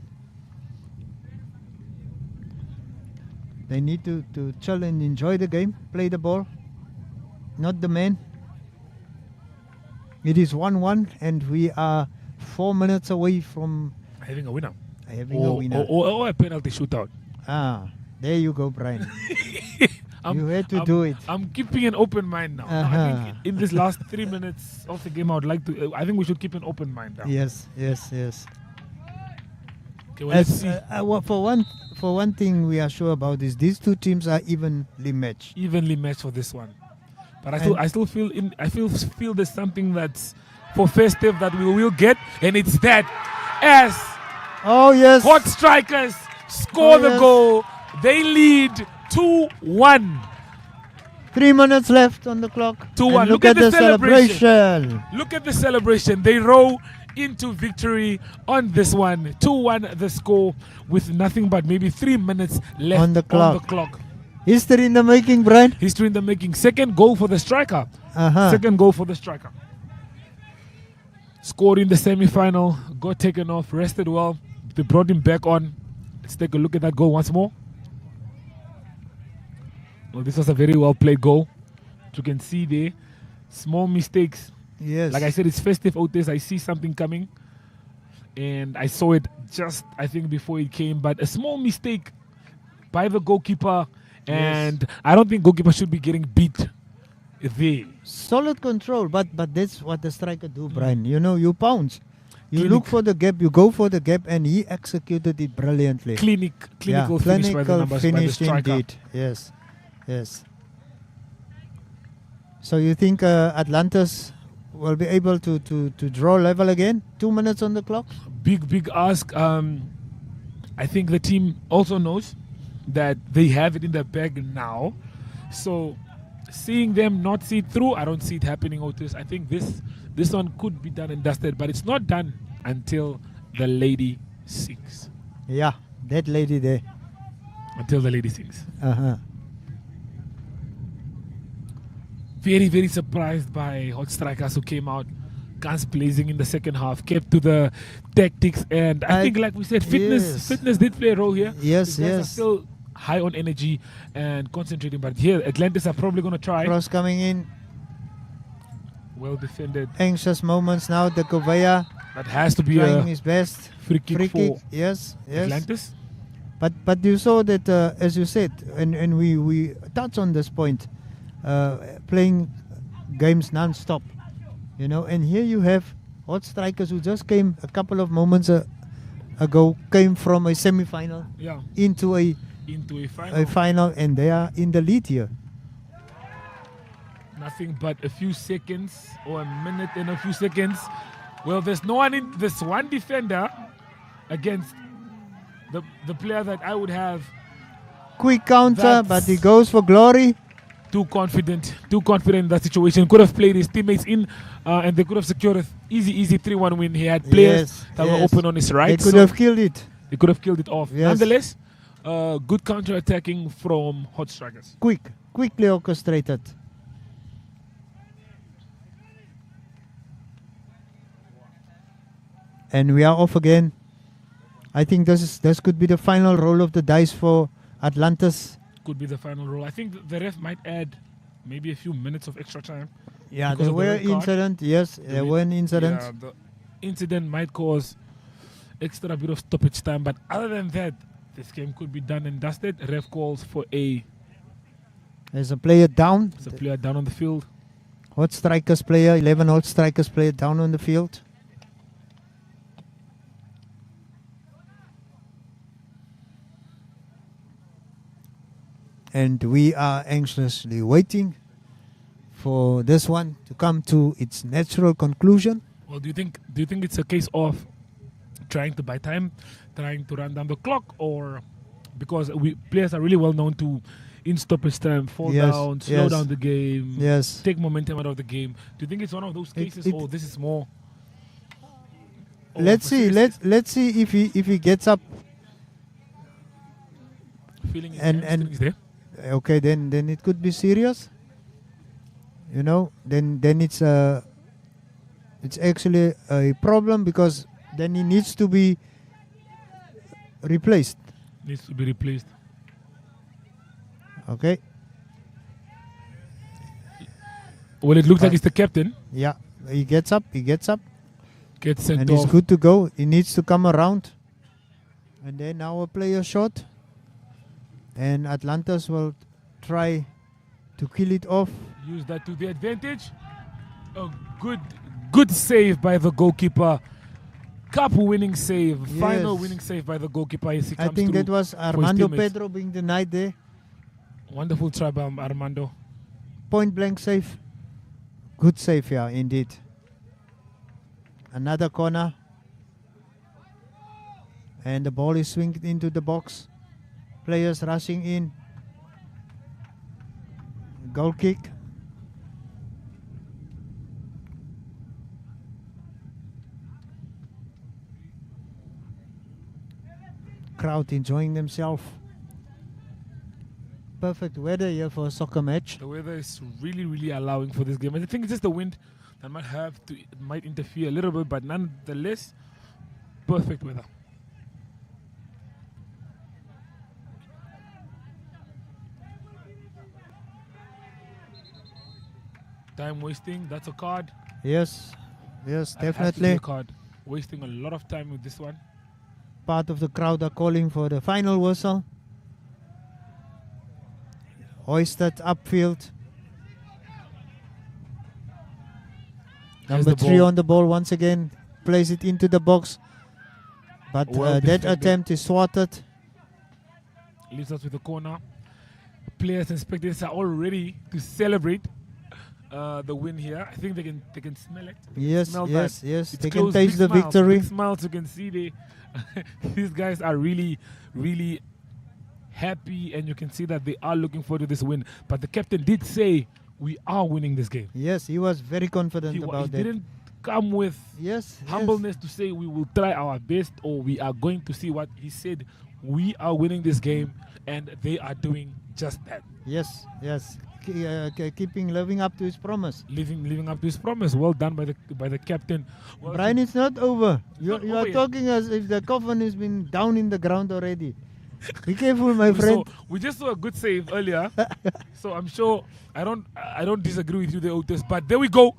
They need to chill and enjoy the game, play the ball, not the man. It is 1-1 and we are 4 minutes away from having a winner. Or a penalty shootout. There you go, Brian. You had to do it. I'm keeping an open mind now. I think in this last 3 minutes of the game, I think we should keep an open mind now. Yes. Okay, well, let's see. For one thing we are sure about is these two teams are evenly matched. Evenly matched for this one, but I still feel there's something that's for festive that we will get, and it's that as Hot Strikers score the goal, they lead 2-1. 3 minutes left on the clock. 2-1. Look at the celebration. Look at the celebration. They roll into victory on this one. 2-1 the score with nothing but maybe 3 minutes left on the clock. History in the making, Brian. History in the making. Second goal for the striker. Second goal for the striker. Scored in the semi-final. Got taken off. Rested well. They brought him back on. Let's take a look at that goal once more. Well, this was a very well played goal. You can see there. Small mistakes. Yes. Like I said, it's festive out there. I see something coming. And I saw it just, I think, before it came. But a small mistake by the goalkeeper. And I don't think goalkeeper should be getting beat there. Solid control. But that's what the striker do, Brian. You know, you pounce. You look for the gap, you go for the gap, and he executed it brilliantly. Clinical finish by the striker. Indeed. Yes. So you think Atlantis will be able to draw level again? 2 minutes on the clock? Big ask. I think the team also knows that they have it in their bag now. So seeing them not see it through, I don't see it happening, Otis. I think this one could be done and dusted, but it's not done until the lady sings. Yeah, that lady there. Until the lady sings. Very, very surprised by Hot Strikers who came out guns blazing in the second half, kept to the tactics, and I think, like we said, fitness did play a role here. Yes. Are still high on energy and concentrating, but here Atlantis are probably going to try. Cross coming in. Well defended. Anxious moments now. The Kovaya. That has to be trying his best. Free kick for yes. Atlantis. But you saw that, as you said, and we touched on this point, playing games non-stop, you know. And here you have Hot Strikers who just came a couple of moments ago, came from a semi-final into a final, and they are in the lead here. Nothing but a few seconds, or a minute and a few seconds. Well, there's no one in this one defender against the player that I would have. Quick counter, but he goes for glory. too confident in that situation. Could have played his teammates in, and they could have secured an easy 3-1 win. He had players that were open on his right. They could have killed it. They could have killed it off. Yes. Nonetheless, good counter-attacking from Hot Strikers. Quickly orchestrated. And we are off again. I think this could be the final roll of the dice for Atlantis. Could be the final roll. I think the ref might add maybe a few minutes of extra time. Yeah, there were incident. Yes, there were an incident. Yeah, the incident might cause extra bit of stoppage time, but other than that, this game could be done and dusted. Ref calls for There's a player down. There's a player down on the field. Hot Strikers player, 11 Hot Strikers player down on the field. And we are anxiously waiting for this one to come to its natural conclusion. Well, do you think it's a case of trying to buy time, trying to run down the clock, or because players are really well known to in stoppage time fall down, slow down the game, take momentum out of the game? Do you think it's one of those cases, or this is more? Let's see. Let's see if he gets up. Feeling is there. Okay, then it could be serious. You know, then it's actually a problem, because then he needs to be replaced. Needs to be replaced. Okay. Well, it looks like it's the captain. Yeah, he gets up. Gets sent and off. he's good to go. He needs to come around. And then our player shot. And Atlantis will try to kill it off. Use that to the advantage. A good save by the goalkeeper. Cup winning save. Yes. Final winning save by the goalkeeper. As he I comes think through that was for his Armando teammates. Pedro being denied there. Wonderful try by Armando. Point blank save. Good save, yeah, indeed. Another corner. And the ball is swinged into the box. Players rushing in. Goal kick. Crowd enjoying themselves. Perfect weather here for a soccer match. The weather is really allowing for this game. I think it's just the wind that might interfere a little bit, but nonetheless, perfect weather. Time wasting, that's a card. Yes, Has to be definitely. a card. Wasting a lot of time with this one. Part of the crowd are calling for the final whistle. Hoisted upfield. There's Number the 3 ball. on the ball once again. Plays it into the box. But Well that defended. attempt is swatted. Leaves us with a corner. Players and spectators are all ready to celebrate the win here. I think they can smell it. Yes, Smell yes, that. yes. It's They can close, taste big the smiles, victory. big smiles, you can see these guys are really happy, and you can see that they are looking forward to this win. But the captain did say we are winning this game. Yes, he was very confident He about that. didn't come with Yes, humbleness to say we will try our best or we are going to see what. He said we are winning this game, and they are doing just that. Yes, yes. Living up to his promise. Living up to his promise. Well done by the captain. Well, Brian, it's not over. You not are over yet. talking as if the coffin has been down in the ground already. Be careful, my friend. we just saw a good save earlier, so I'm sure I don't disagree with you there, Otis. But there we go.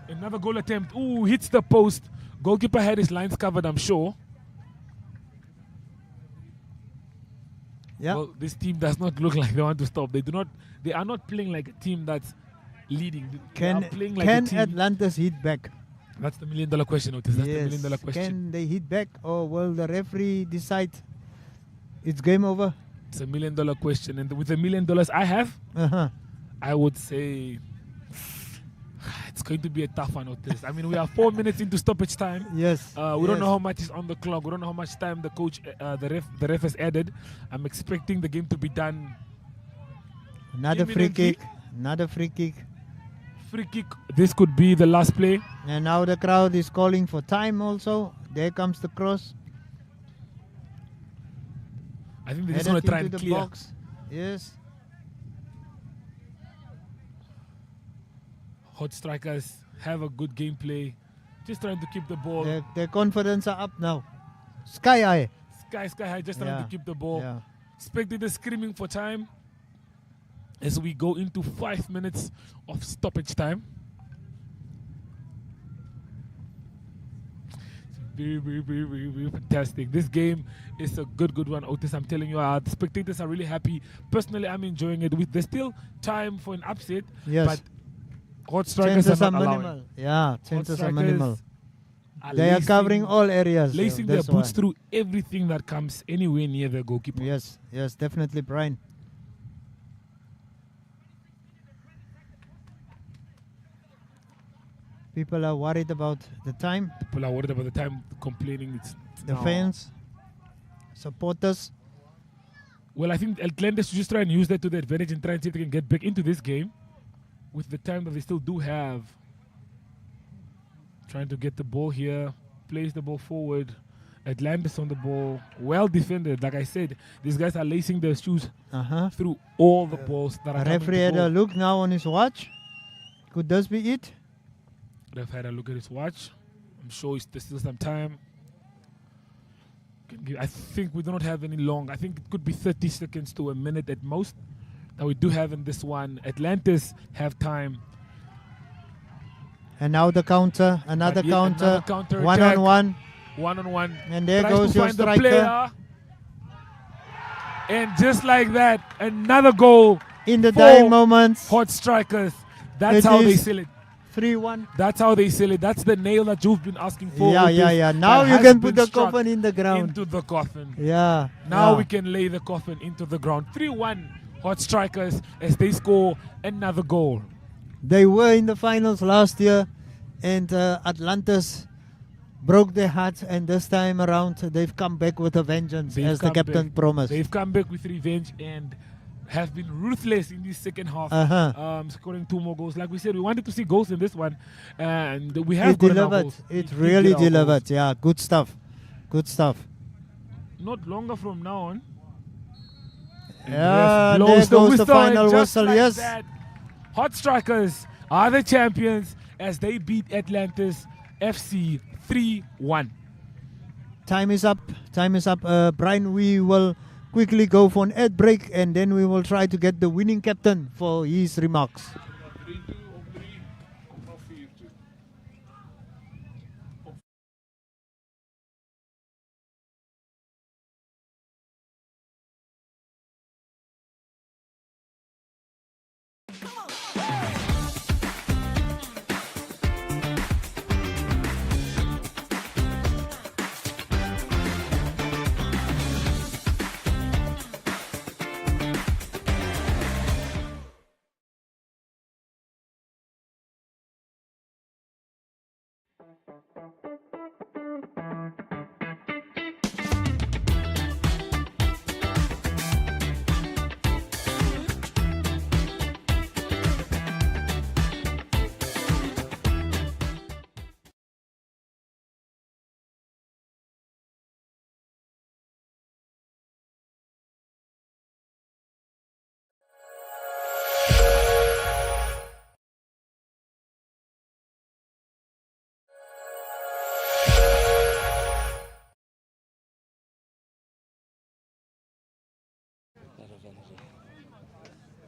Another goal attempt. Ooh, hits the post. Goalkeeper had his lines covered, I'm sure. Yeah. Well, this team does not look like they want to stop. They are not playing like a team that's leading. They are playing like a team. Atlantis hit back? That's the $1 million question, Otis. That's the $1 million question. Can they hit back, or will the referee decide it's game over? It's a $1 million question, and with the $1 million I have, I would say it's going to be a tough one, Otis. I mean, we are 4 minutes into stoppage time. Yes. We don't know how much is on the clock. We don't know how much time the ref has added. I'm expecting the game to be done Another free Imminently. kick. Another free kick. Free kick. This could be the last play. And now the crowd is calling for time also. There comes the cross. I think they're just Headed going to try into and the clear. box. Yes. Hot strikers have a good gameplay. Just trying to keep the ball. Their confidence are up now. Sky high. Sky high, just trying to keep the ball. Yeah. Spectators screaming for time as we go into 5 minutes of stoppage time. Very, very, very, very, very fantastic. This game is a good one, Otis. I'm telling you, the spectators are really happy. Personally, I'm enjoying it. There's still time for an upset, Yes. but hot strikers Chances are are not allowing. minimal. Yeah, chances are Strikers minimal. are They are lacing- covering all areas. Lacing their that's boots why. through everything that comes anywhere near the goalkeeper. Yes, yes, definitely, Brian. People are worried about the time. People are worried about the time, complaining. It's The now. fans, supporters. Well, I think Atlantis should just try and use that to their advantage and try and see if they can get back into this game with the time that they still do have. Trying to get the ball here, plays the ball forward. Atlantis on the ball, well defended. Like I said, these guys are lacing their shoes through all the balls that are The coming referee to had goal. a look now on his watch. Could this be it? Ref had a look at his watch. I'm sure there's still some time. I think we do not have any long. I think it could be 30 seconds to a minute at most that we do have in this one. Atlantis have time. And now the counter, another But yet counter, another counter one attack. on one. One-on-one. And there Tries goes to your find the striker. player. And just like that, another goal. In the for dying moments. Hot strikers. That's It how they is seal it. 3-1. That's how they seal it. That's the nail that you've been asking for. Yeah, with yeah, this yeah. Now that you has can put been the struck coffin in the ground. Into the coffin. Yeah. Now yeah. we can lay the coffin into the ground. 3-1 Hot Strikers as they score another goal. They were in the finals last year, and Atlantis broke their hearts, and this time around they've come back with a vengeance, They've as the come captain back. promised. They've come back with revenge and have been ruthless in this second half, scoring 2 more goals. Like we said, we wanted to see goals in this one, and we have It gotten our delivered. goals. It We really did our delivered. goals. Yeah, good stuff. Good stuff. Not longer from now on. And Yeah, ref there blows goes the whistle, final and just whistle, like yes. that, Hot Strikers are the champions as they beat Atlantis FC 3-1. Time is up. Time is up. Brian, we will quickly go for an ad break, and then we will try to get the winning captain for his remarks.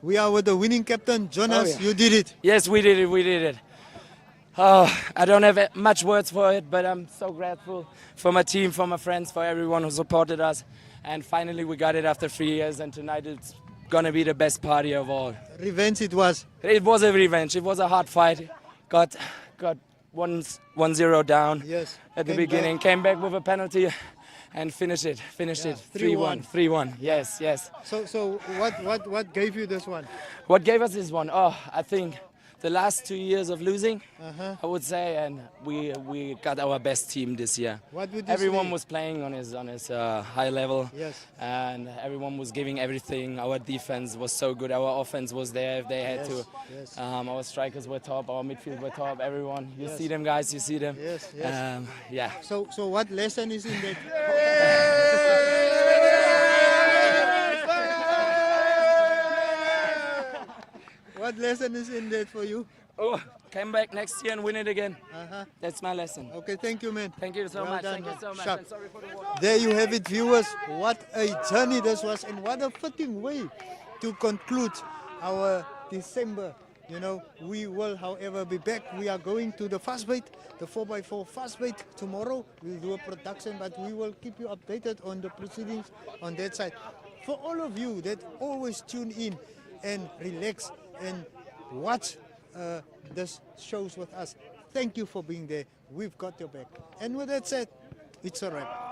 We are with the winning captain, Jonas. Oh, yeah. You did it. Yes, we did it. We did it. Oh, I don't have much words for it, but I'm so grateful for my team, for my friends, for everyone who supported us. And finally, we got it after 3 years, and tonight it's gonna be the best party of all. Revenge it was. It was a revenge. It was a hard fight. Got 1-0 down Yes. at the Came beginning. back. Came back with a penalty and finished it. Yeah, 3-1. 3-1. Yes. So what gave you this one? What gave us this one? Oh, I think the last 2 years of losing, I would say, and we got our best team this year. What would you Everyone say? was playing on his high level, Yes. and everyone was giving everything. Our defense was so good. Our offense was there if they had to. Yes. Our strikers were top. Our midfield were top. Everyone, you Yes. see them, guys. You see them. Yes, yes. Yeah. So what lesson is in that? What lesson is in that for you? Oh, come back next year and win it again. Uh-huh. That's my lesson. Okay, thank you, man. Thank you so Well much. done, Thank you man. so much. Sharp. And sorry for the water. There you have it, viewers. What a journey this was, and what a fitting way to conclude our December. You know, we will, however, be back. We are going to the fastbait, the 4x4 fastbait tomorrow. We'll do a production, but we will keep you updated on the proceedings on that side. For all of you that always tune in and relax and watch this shows with us, thank you for being there. We've got your back. And with that said, it's a wrap.